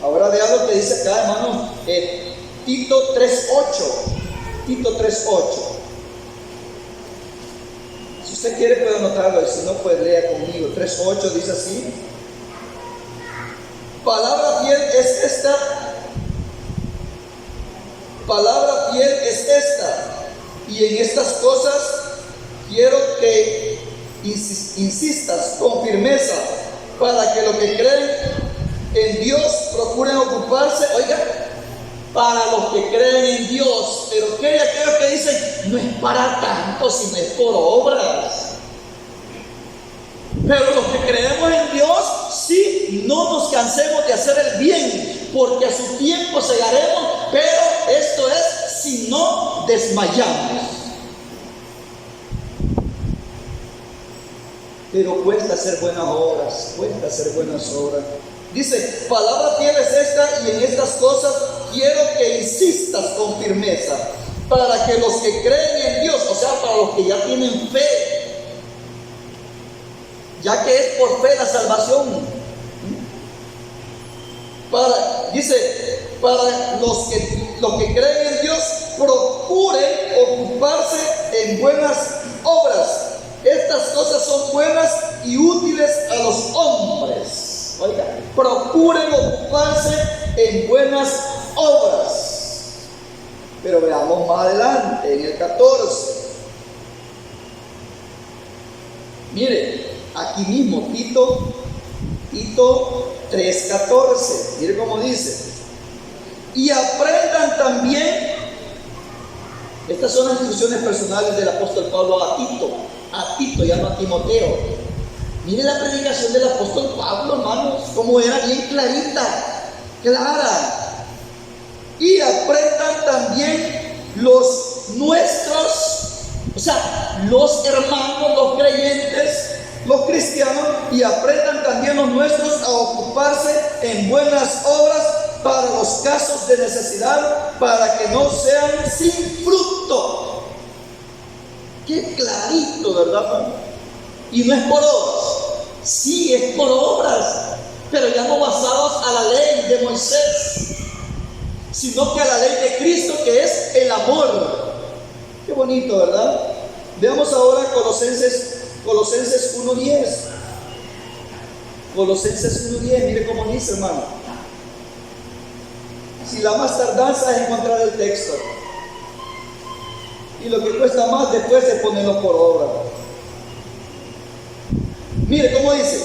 Ahora vean lo que dice acá, hermano, Tito 3:8. Tito 3:8. Si usted quiere puede anotarlo, y si no, pues lea conmigo. 3:8 dice así: palabra fiel es esta, palabra fiel es esta, y en estas cosas quiero que insistas con firmeza, para que los que creen en Dios procuren ocuparse, oiga, para los que creen en Dios. Pero que hay aquellos que dicen, no es para tanto, sino es por obras. Pero los que creemos en Dios, sí, no nos cansemos de hacer el bien, porque a su tiempo segaremos, pero esto es si no desmayamos. Pero cuesta hacer buenas obras, Dice, palabra fiel es esta, y en estas cosas quiero que insistas con firmeza, para que los que creen en Dios, o sea, para los que ya tienen fe, ya que es por fe la salvación, para los que creen en Dios, procuren ocuparse en buenas obras. Estas cosas son buenas y útiles a los hombres. Oiga, procuren ocuparse en buenas obras. Pero veamos más adelante, en el 14. Mire, aquí mismo, Tito 3:14. Mire cómo dice: y aprendan también Estas son las instrucciones personales del apóstol Pablo a Tito, ya no a Timoteo. Mire la predicación del apóstol Pablo, hermanos, como era bien clarita, clara. Y aprendan también los nuestros, o sea, los hermanos, los creyentes, los cristianos, y aprendan también los nuestros a ocuparse en buenas obras para los casos de necesidad, para que no sean sin fruto. Qué clarito, ¿verdad? Y no es por obras, sí es por obras, pero ya no basados a la ley de Moisés, sino que a la ley de Cristo, que es el amor. Qué bonito, ¿verdad? Veamos ahora Colosenses 1:10. Colosenses 1:10, mire cómo dice, hermano. Si la más tardanza es encontrar el texto, y lo que cuesta más después es ponerlo por obra. Mire cómo dice: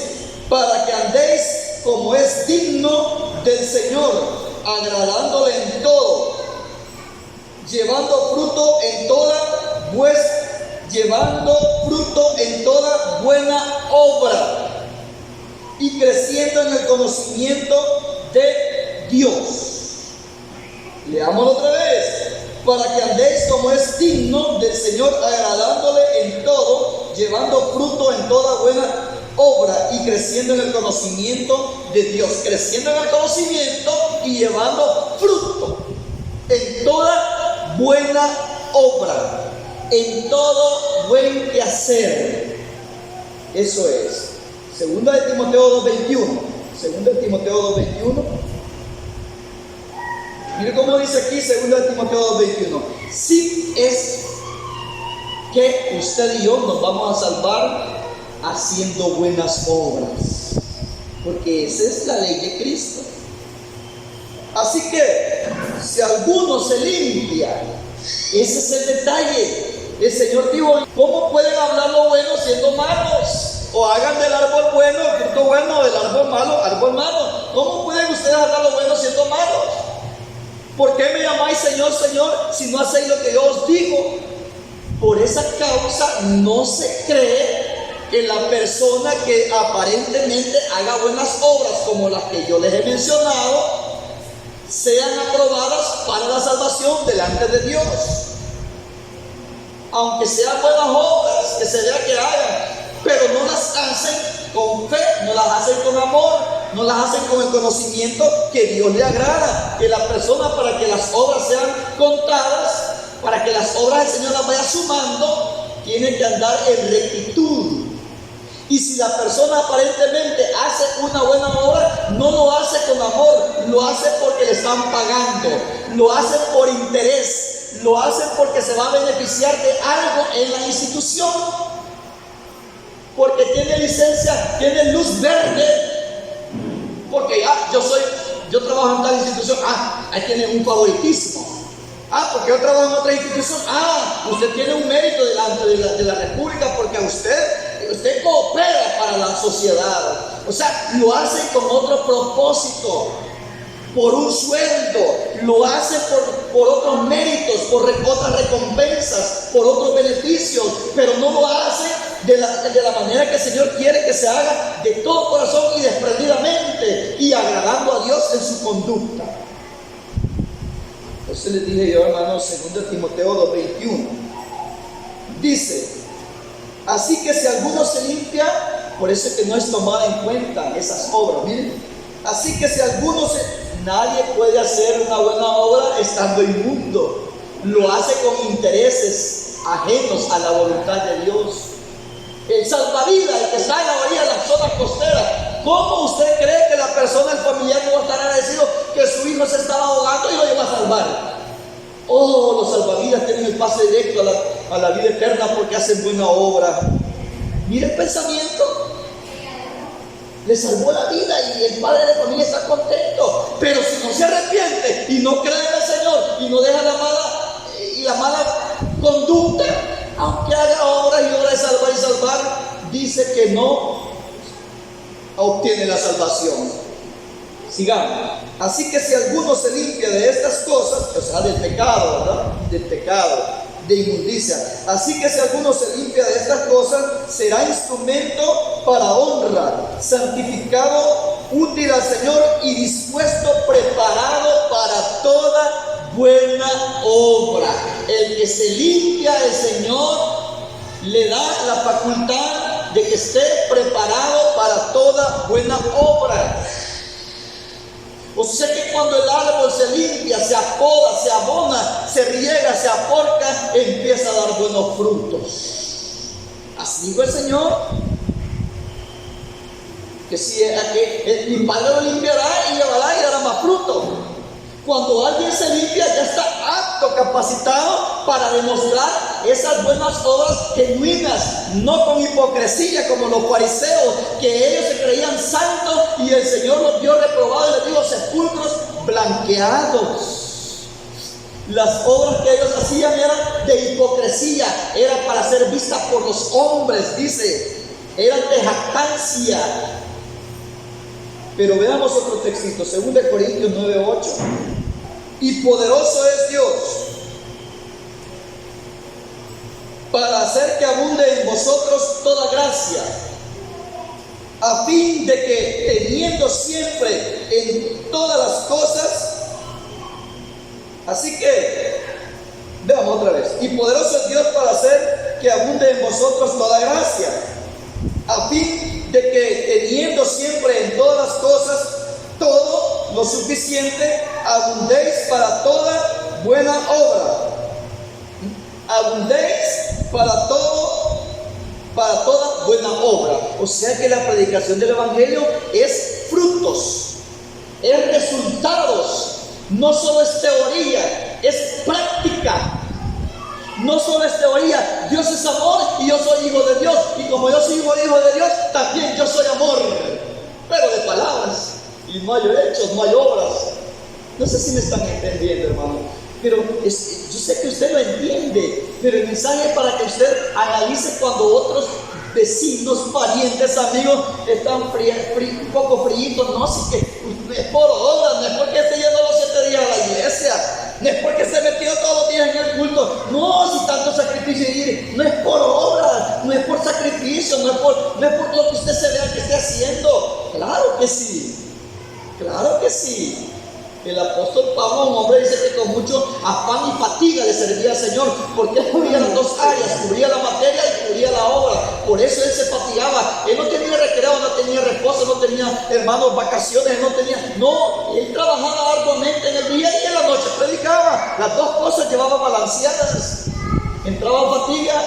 para que andéis como es digno del Señor, agradándole en todo, llevando fruto en toda buena obra y creciendo en el conocimiento de Dios. Leámoslo otra vez: para que andéis como es digno del Señor, agradándole en todo, llevando fruto en toda buena obra y creciendo en el conocimiento de Dios. Creciendo en el conocimiento y llevando fruto en toda buena obra, en todo buen quehacer. Eso es. Segunda de Timoteo 2:21. Mire cómo dice aquí, segunda de Timoteo 2:21. Sí es que usted y yo nos vamos a salvar haciendo buenas obras, porque esa es la ley de Cristo. Así que si alguno se limpia, ese es el detalle. El Señor dijo: ¿cómo pueden hablar lo bueno siendo malos? O hagan del árbol bueno el fruto bueno, del árbol malo árbol malo. ¿Cómo pueden ustedes hablar lo bueno siendo malos? ¿Por qué me llamáis Señor, Señor, si no hacéis lo que yo os digo? Por esa causa no se cree que la persona que aparentemente haga buenas obras como las que yo les he mencionado sean aprobadas para la salvación delante de Dios. Aunque sean buenas obras que se vea que hagan, pero no las hacen con fe, no las hacen con amor, no las hacen con el conocimiento que Dios le agrada. Que la persona, para que las obras sean contadas, para que las obras del Señor las vaya sumando, tiene que andar en rectitud. Y si la persona aparentemente hace una buena obra, no lo hace con amor, lo hace porque le están pagando, lo hace por interés, lo hace porque se va a beneficiar de algo en la institución, porque tiene licencia, tiene luz verde, porque yo trabajo en tal institución, ahí tiene un favoritismo. Porque yo trabajo en otra institución, usted tiene un mérito delante de la República, porque usted coopera para la sociedad. O sea, lo hace con otro propósito, por un sueldo, lo hace por otros méritos, por otras recompensas, por otros beneficios, pero no lo hace de la manera que el Señor quiere que se haga, de todo corazón y desprendidamente, y agradando a Dios en su conducta. Entonces les dije yo, hermanos, 2 Timoteo 2:21. Dice: así que si alguno se limpia, por eso es que no es tomada en cuenta esas obras. Miren, así que si nadie puede hacer una buena obra estando inmundo. Lo hace con intereses ajenos a la voluntad de Dios. El salvavidas, el que está en la orilla de las zonas costeras, ¿cómo usted cree que la persona, el familiar, no va a estar agradecido que su hijo se estaba ahogando y lo lleva a salvar? Los salvavidas tienen el pase directo a la vida eterna porque hacen buena obra. Mire el pensamiento. Le salvó la vida y el padre de familia está contento. Pero si no se arrepiente y no cree en el Señor y no deja la mala conducta, aunque haga obras y obras de salvar, dice que no obtiene la salvación. Sigamos. Así que si alguno se limpia de estas cosas, o sea, del pecado, ¿verdad? Del pecado, de inmundicia. Así que si alguno se limpia de estas cosas, será instrumento para honra, santificado, útil al Señor y dispuesto, preparado para toda buena obra. El que se limpia, el Señor le da la facultad de que esté preparado para toda buena obra. O sea que cuando el árbol se limpia, se apoda, se abona, se riega, se aporca, empieza a dar buenos frutos. Así dijo el Señor, que si mi Padre lo limpiará y llevará y dará más fruto. Cuando alguien se limpia, ya está apto, capacitado para demostrar esas buenas obras genuinas, no con hipocresía como los fariseos, que ellos se creían santos y el Señor los vio reprobados y les dijo: sepulcros blanqueados. Las obras que ellos hacían eran de hipocresía, eran para ser vistas por los hombres, dice, eran de jactancia. Pero veamos otro textito, 2 Corintios 9:8. Y poderoso es Dios para hacer que abunde en vosotros toda gracia, a fin de que, teniendo siempre en todas las cosas, así que, veamos otra vez, y poderoso es Dios para hacer que abunde en vosotros toda gracia, a fin de que, teniendo siempre en todas las cosas todo lo suficiente, abundéis para toda buena obra. Abundéis para toda buena obra. O sea que la predicación del Evangelio es frutos, es resultados. No solo es teoría, es práctica. No solo es teoría. Dios es amor y yo soy hijo de Dios. Y como yo soy hijo de Dios, también yo soy amor. Pero de palabras. Y no hay hechos, no hay obras. No sé si me están entendiendo, hermano. Pero yo sé que usted lo entiende. Pero el mensaje es para que usted analice cuando otros vecinos, parientes, amigos están un poco fríitos. No, si que es por obras, no es porque esté yendo los 7 días a la iglesia, no es porque se metió todos los días en el culto. No, si tanto sacrificio, no es por obras, no es por sacrificio, no es por lo que usted se vea que esté haciendo. Claro que sí. Claro que sí. El apóstol Pablo, un hombre, dice que con mucho afán y fatiga le servía al Señor, porque él cubría las dos áreas, cubría la materia y cubría la obra. Por eso él se fatigaba. Él no tenía recreo, no tenía reposo, no tenía, hermanos, vacaciones, no, él trabajaba arduamente en el día y en la noche predicaba. Las dos cosas llevaba balanceadas. Entraba fatiga.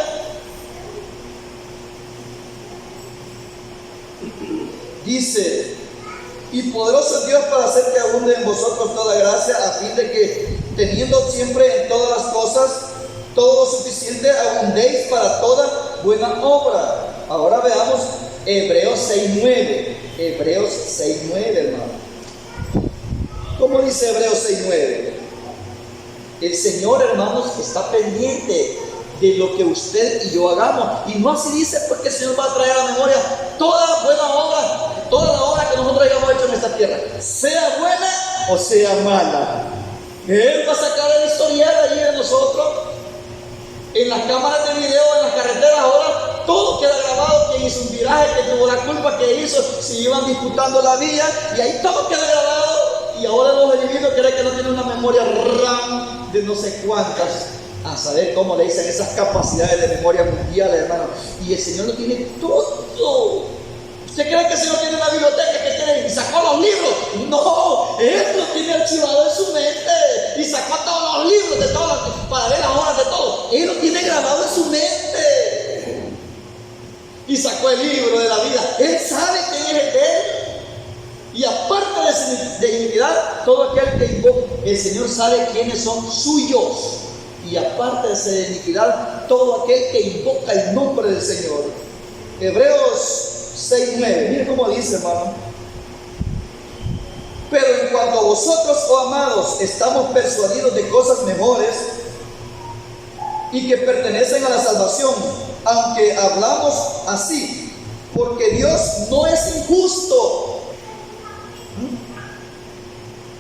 Dice: y poderoso es Dios para hacer que abunde en vosotros toda gracia, a fin de que, teniendo siempre en todas las cosas todo lo suficiente, abundéis para toda buena obra. Ahora veamos Hebreos 6:9. Hebreos 6:9, hermano. ¿Cómo dice Hebreos 6:9? El Señor, hermanos, está pendiente de lo que usted y yo hagamos. Y no así dice, porque el Señor va a traer a la memoria toda buena obra, toda la obra que nosotros hayamos hecho en esta tierra, sea buena o sea mala. Él va a sacar el historial allí de nosotros. En las cámaras de video, en las carreteras, ahora todo queda grabado. Quien hizo un viraje, que tuvo la culpa, que hizo, si iban disputando la vía, y ahí todo queda grabado. Y ahora los individuos creen que no tienen una memoria RAM de no sé cuántas, a saber cómo le dicen esas capacidades de memoria mundial, hermano. Y el Señor lo tiene todo. ¿Usted cree que el Señor tiene una biblioteca que tiene y sacó los libros? No, Él lo tiene archivado en su mente y sacó todos los libros de todos para ver las horas de todo. Él lo tiene grabado en su mente y sacó el libro de la vida. Él sabe quién es el de Él. Y aparte de iniquidad, todo aquel que invoca, el Señor sabe quiénes son suyos. Y aparte de iniquidad, todo aquel que invoca el nombre del Señor. Hebreos 6:9, mire cómo dice, hermano. Pero en cuanto a vosotros, oh amados, estamos persuadidos de cosas mejores y que pertenecen a la salvación, aunque hablamos así, porque Dios no es injusto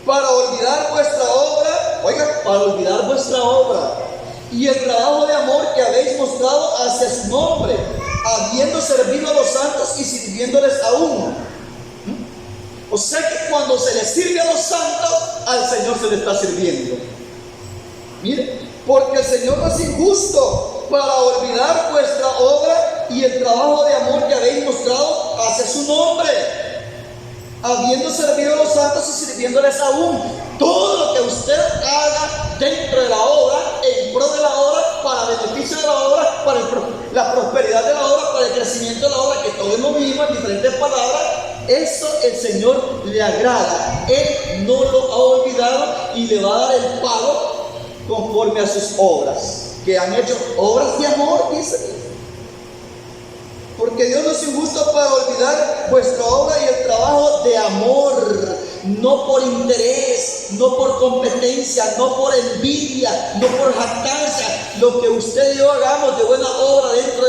para olvidar vuestra obra, para olvidar vuestra obra y el trabajo de amor que habéis mostrado hacia su nombre, habiendo servido a los santos y sirviéndoles aún. O sea que cuando se les sirve a los santos, al Señor se le está sirviendo. Mire, porque el Señor no es injusto para olvidar vuestra obra y el trabajo de amor que habéis mostrado hacia su nombre, habiendo servido a los santos y sirviéndoles aún. Todo lo que usted haga dentro de la obra, en pro de la obra, para beneficio de la obra, para la prosperidad de la obra, para el crecimiento de la obra, que todo es lo mismo en diferentes palabras, eso el Señor le agrada. Él no lo ha olvidado y le va a dar el pago conforme a sus obras, que han hecho obras de amor, dice. Porque Dios no es injusto para olvidar vuestra obra y el trabajo de amor, no por interés, no por competencia, no por envidia, no por jactancia. Lo que usted y yo hagamos de buena obra dentro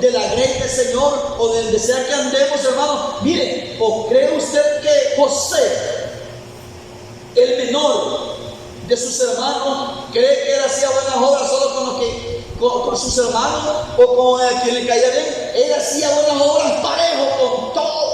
de la grey del Señor, o del donde sea que andemos, hermano. Mire, ¿o cree usted que José, el menor de sus hermanos, cree que él hacía buenas obras solo con sus hermanos o con quien le caía bien? Él hacía buenas obras parejo con todos.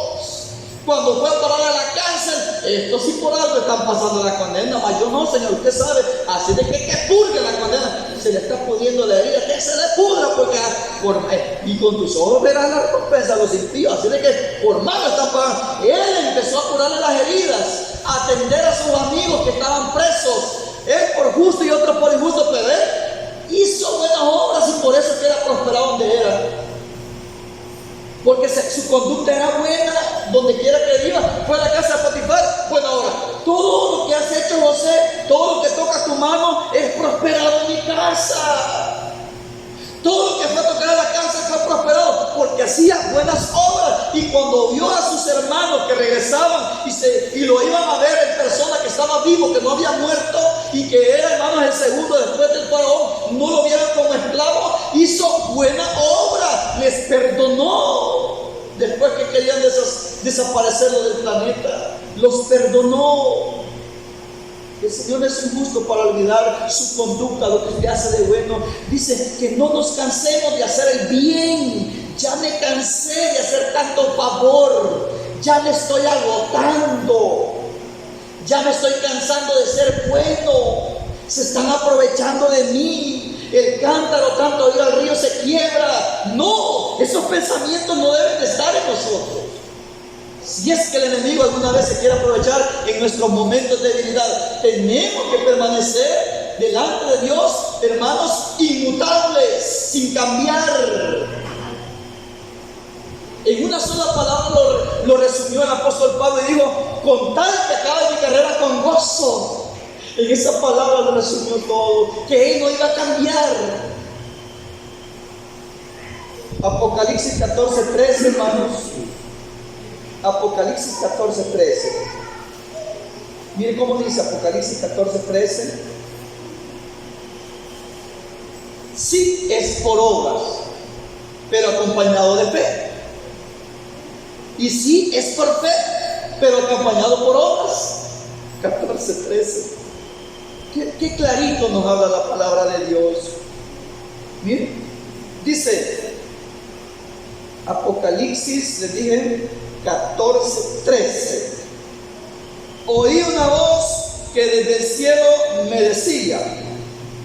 Cuando fue a parar a la cárcel, estos sí por algo están pasando la condena, mas yo no, Señor, usted sabe, así de que purgue la condena. Se le está pudiendo la herida, que se le pudra, porque y con tus ojos verás la recompensa a los impíos. Así de que por malo están pagando. Él empezó a curarle las heridas, a atender a sus amigos que estaban presos, él por justo y otro por injusto, pero él hizo buenas obras y por eso que era prosperado donde era. Porque su conducta era buena donde quiera que iba. Fue a la casa de Potifar, buena obra. Todo lo que has hecho, José, todo lo que toca tu mano es prosperado en mi casa. Todo lo que fue a tocar a la casa fue prosperado porque hacía buenas obras. Y cuando vio a sus hermanos que regresaban y lo iban a ver en persona, que estaba vivo, que no había muerto y que era, hermanos, el segundo después del faraón, no lo vieron como esclavo, hizo buena obra, les perdonó. Después que querían desaparecerlo del planeta, los perdonó. El Señor es injusto para olvidar su conducta, lo que usted hace de bueno. Dice que no nos cansemos de hacer el bien. Ya me cansé de hacer tanto favor. Ya me estoy agotando. Ya me estoy cansando de ser bueno. Se están aprovechando de mí. El cántaro tanto ir al río se quiebra. No, esos pensamientos no deben de estar en nosotros. Si es que el enemigo alguna vez se quiere aprovechar en nuestros momentos de debilidad, tenemos que permanecer delante de Dios, hermanos, inmutables, sin cambiar. En una sola palabra lo resumió el apóstol Pablo y dijo: con tal que acabe mi carrera con gozo. En esa palabra lo resumió todo, que él no iba a cambiar. Apocalipsis 14:13, hermanos. Apocalipsis 14:13. Miren cómo dice Apocalipsis 14:13. Sí es por obras, pero acompañado de fe. Y sí es por fe, pero acompañado por obras. 14:13. Qué clarito nos habla la palabra de Dios. Miren, dice Apocalipsis, les dije, 14:13. Oí una voz que desde el cielo me decía: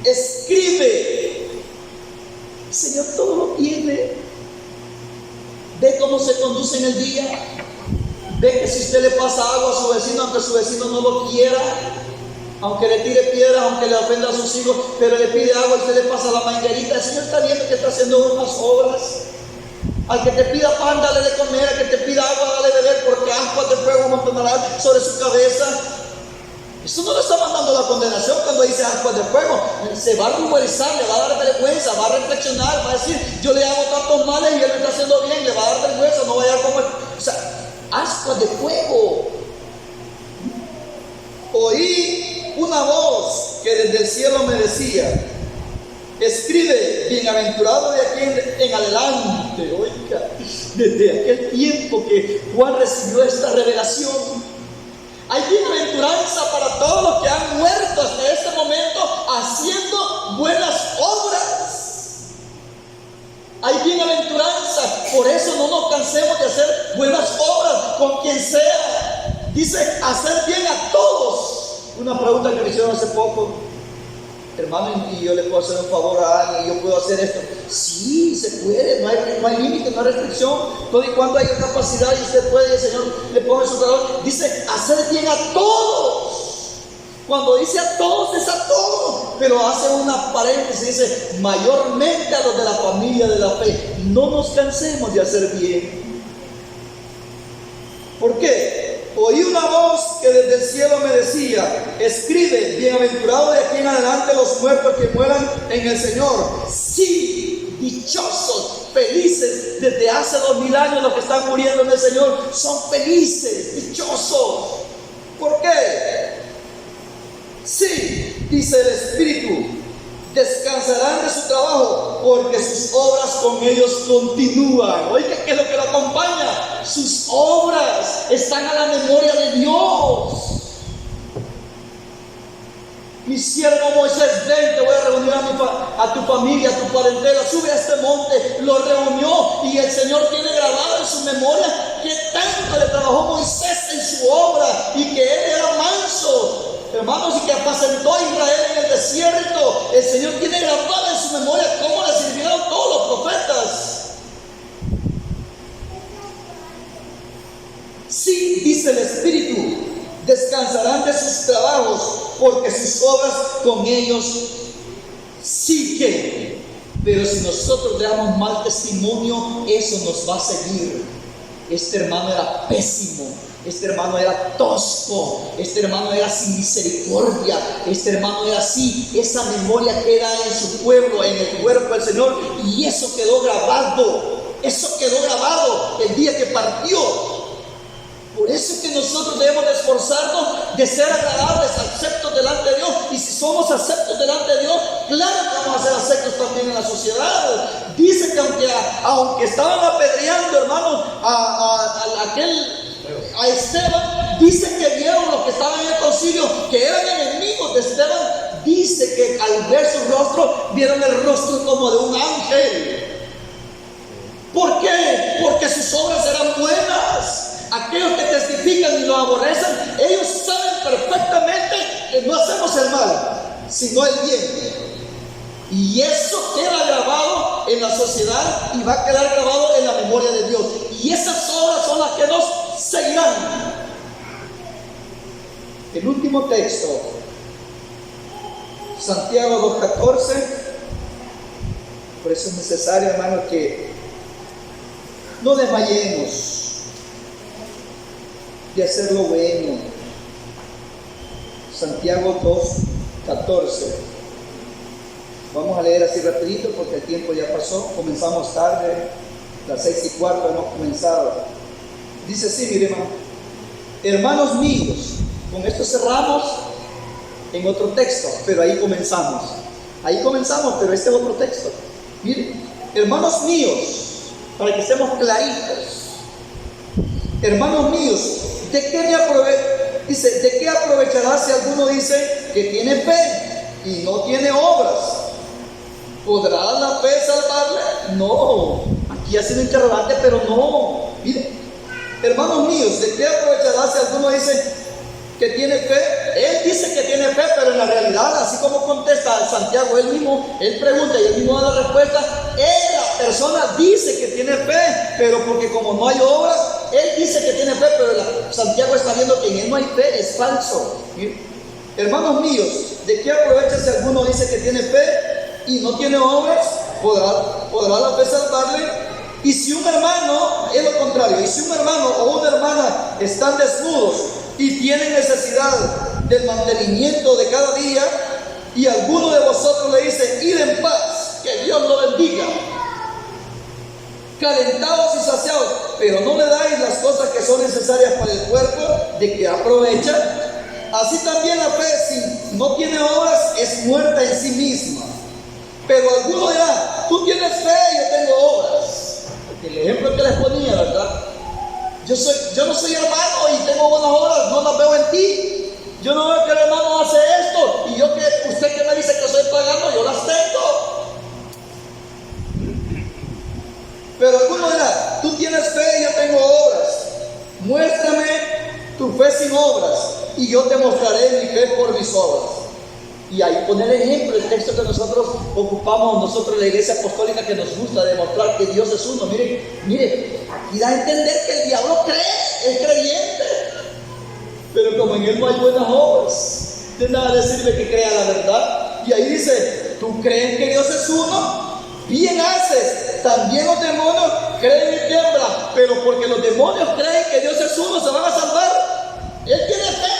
escribe. El Señor todo lo tiene. Ve cómo se conduce en el día. Ve que si usted le pasa agua a su vecino, aunque su vecino no lo quiera, aunque le tire piedras, aunque le ofenda a sus hijos, pero le pide agua y usted le pasa la manguerita, el Señor está viendo que está haciendo unas obras. Al que te pida pan, dale de comer. Al que te pida agua, dale de beber, porque ascuas de fuego amontonarán sobre su cabeza. Eso no le está mandando la condenación cuando dice ascuas de fuego. Se va a ruborizar, le va a dar vergüenza, va a reflexionar, va a decir: yo le hago tantos males y él me está haciendo bien. Le va a dar vergüenza, no vaya a comer. O sea, ascuas de fuego. Oí una voz que desde el cielo me decía: escribe, bienaventurado de aquí en adelante. Oiga, desde aquel tiempo que Juan recibió esta revelación, Hay bienaventuranza para todos los que han muerto hasta este momento haciendo buenas obras. Hay bienaventuranza, por eso no nos cansemos de hacer buenas obras con quien sea. Dice, hacer bien a todos. Una pregunta que me hicieron hace poco: hermano, ¿y yo le puedo hacer un favor a alguien? ¿Yo puedo hacer esto? Sí, se puede, no hay límite, no hay restricción. Todo y cuando haya capacidad y usted puede, el Señor le pone su trabajo. Dice, hacer bien a todos. Cuando dice a todos, es a todos, pero hace una paréntesis, dice, mayormente a los de la familia de la fe. No nos cansemos de hacer bien. ¿Por qué? Oí una voz que desde el cielo me decía, escribe, bienaventurado de aquí en adelante los muertos que mueran en el Señor. Sí, dichosos, felices, desde hace 2000 años los que están muriendo en el Señor son felices, dichosos. ¿Por qué? Sí, dice el Espíritu, descansarán de su trabajo porque sus obras con ellos continúan. Oiga, ¿qué es lo que lo acompaña? Sus obras están a la memoria de Dios. Mi siervo Moisés, ven, te voy a reunir a tu familia, a tu parentela, sube a este monte. Lo reunió y el Señor tiene grabado en su memoria que tanto le trabajó Moisés en su obra y que él era manso, hermanos, y que apacentó a Israel en el desierto. El Señor tiene grabado en su memoria cómo le sirvieron todos los profetas. Sí, dice el Espíritu, descansarán de sus trabajos porque sus obras con ellos siguen. Pero si nosotros le damos mal testimonio, eso nos va a seguir. Este hermano era pésimo, este hermano era tosco, este hermano era sin misericordia, este hermano era así. Esa memoria queda en su pueblo, en el cuerpo del Señor, y eso quedó grabado. Eso quedó grabado el día que partió. Por eso es que nosotros debemos de esforzarnos de ser agradables, aceptos delante de Dios. Y si somos aceptos delante de Dios, claro que vamos a ser aceptos también en la sociedad. Dice que aunque estaban apedreando, hermanos, a Esteban, dice que vieron los que estaban en el concilio que eran enemigos de Esteban. Dice que al ver su rostro, vieron el rostro como de un ángel. ¿Por qué? Porque sus obras eran buenas. Aquellos que testifican y lo aborrecen, ellos saben perfectamente que no hacemos el mal, sino el bien. Y eso queda grabado en la sociedad y va a quedar grabado en la memoria de Dios. Y esas obras son las que nos seguirán. El último texto, Santiago 2:14. Por eso es necesario, hermanos, que no desmayemos de hacer lo bueno. Santiago 2:14. Vamos a leer así rapidito porque el tiempo ya pasó. Comenzamos tarde, las 6:15 hemos comenzado. Dice así, mire, hermano. Hermanos míos, con esto cerramos en otro texto, pero ahí comenzamos. Ahí comenzamos, pero este es otro texto. Mire, hermanos míos, para que estemos claritos. Hermanos míos, ¿de qué aprovechará si alguno dice que tiene fe y no tiene obras? ¿Podrá la fe salvarle? No. Aquí hace un interrogante, pero no. Mire, hermanos míos, ¿de qué aprovechará si alguno dice que tiene fe? Él dice que tiene fe, pero en la realidad, así como contesta Santiago, él pregunta y él mismo da la respuesta. La persona dice que tiene fe, pero porque como no hay obras, él dice que tiene fe, pero Santiago está viendo que en él no hay fe, es falso. ¿Sí? Hermanos míos, ¿de qué aprovecha si alguno dice que tiene fe y no tiene obras? ¿Podrá la fe salvarle? Y si un hermano, es lo contrario, y si un hermano o una hermana están desnudos y tienen necesidad del mantenimiento de cada día, y alguno de vosotros le dice, id en paz, que Dios lo bendiga, calentados y saciados, pero no le dais las cosas que son necesarias para el cuerpo, ¿de qué aprovecha? Así también la fe, si no tiene obras, es muerta en sí misma. Pero alguno dirá, tú tienes fe y yo tengo obras. El ejemplo que les ponía, ¿verdad? Yo Yo no soy hermano y tengo buenas obras, no las veo en ti. Yo no veo que el hermano hace esto y usted que me dice que soy pagano, yo las tengo. Pero alguno dirá, tú tienes fe y yo tengo obras. Muéstrame tu fe sin obras y yo te mostraré mi fe por mis obras. Y ahí pone el ejemplo, el texto que nosotros ocupamos, nosotros la iglesia apostólica, que nos gusta demostrar que Dios es uno. Mire, aquí da a entender que el diablo cree, es creyente, pero como en él no hay buenas obras, de nada le sirve que crea la verdad. Y ahí dice, ¿tú crees que Dios es uno? Bien haces. También los demonios creen y tiemblan, pero porque los demonios creen que Dios es uno, se van a salvar. Él tiene fe,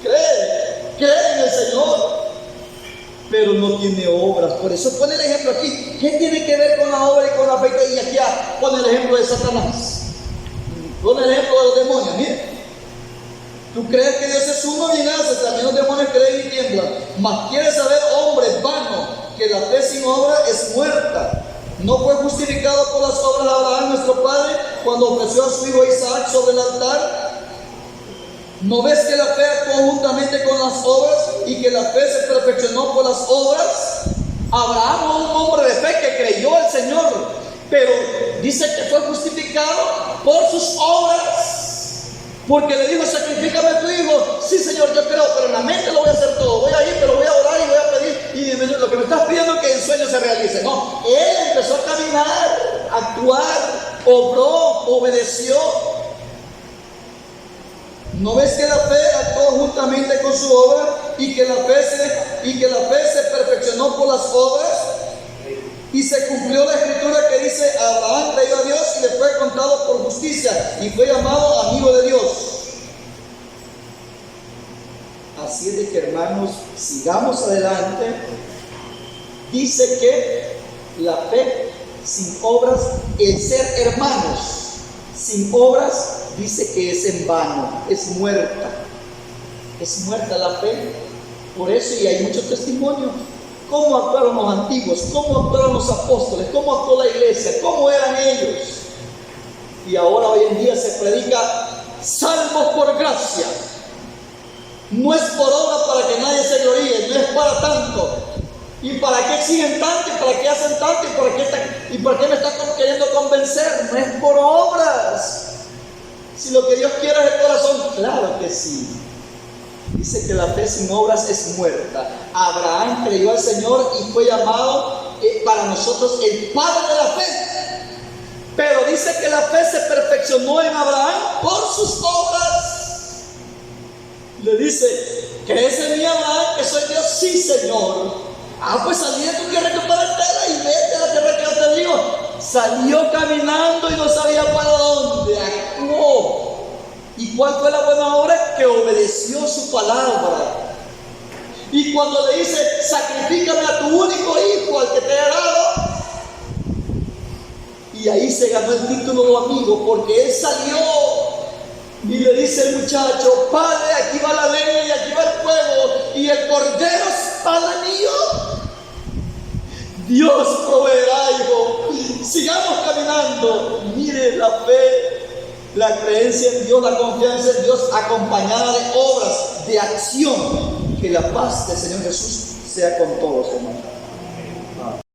cree en el Señor, pero no tiene obras. Por eso pone el ejemplo aquí. ¿Qué tiene que ver con la obra y con la fe? Y aquí pone el ejemplo de Satanás, pone el ejemplo de los demonios. Mire, tú crees que Dios es uno, bien haces. También los demonios creen y tiemblan. Mas quieres saber, hombre vano, que la fe sin obra es muerta. No fue justificado por las obras de Abraham nuestro padre cuando ofreció a su hijo Isaac sobre el altar. ¿No ves que la fe actuó juntamente con las obras y que la fe se perfeccionó por las obras? Abraham fue un hombre de fe que creyó al Señor, pero dice que fue justificado por sus obras. Porque le dijo, sacrifícame a tu hijo. Sí, Señor, yo creo, pero en la mente lo voy a hacer todo. Voy a ir, pero voy a orar y voy a pedir. Y lo que me estás pidiendo es que el sueño se realice. No, él empezó a caminar, a actuar, obró, obedeció. ¿No ves que la fe actuó juntamente con su obra y que la fe se perfeccionó por las obras? Y se cumplió la escritura que dice, Abraham creyó a Dios y le fue contado por justicia y fue llamado amigo de Dios. Así es de que, hermanos, sigamos adelante. Dice que la fe sin obras, el ser hermanos sin obras, dice que es en vano, es muerta la fe. Por eso, y hay muchos testimonios, cómo actuaron los antiguos, cómo actuaron los apóstoles, cómo actuó la iglesia, cómo eran ellos. Y ahora hoy en día se predica salvos por gracia. No es por obra para que nadie se gloríe, no es para tanto. ¿Y para qué exigen tanto? ¿Y para qué hacen tanto? ¿Y por qué me están queriendo convencer? No es por obras. Si lo que Dios quiere es el corazón, claro que sí. Dice que la fe sin obras es muerta. Abraham creyó al Señor y fue llamado para nosotros el padre de la fe. Pero dice que la fe se perfeccionó en Abraham por sus obras. Le dice, ¿crees en mí, Abraham, que soy Dios? Sí, Señor. Pues salí de tu tierra que parentela y vete a la tierra que yo te digo. Salió caminando y no sabía para dónde. Actuó. ¿Y cuál fue la buena obra? Que obedeció su palabra. Y cuando le dice, sacrifícame a tu único hijo, al que te he dado, y ahí se ganó el título de amigo, porque él salió y le dice el muchacho, padre, aquí va la leña y aquí va el fuego, y el cordero es padre mío. Dios proveerá, hijo. Sigamos caminando. Mire la fe, la creencia en Dios, la confianza en Dios, acompañada de obras, de acción. Que la paz del Señor Jesús sea con todos, hermanos.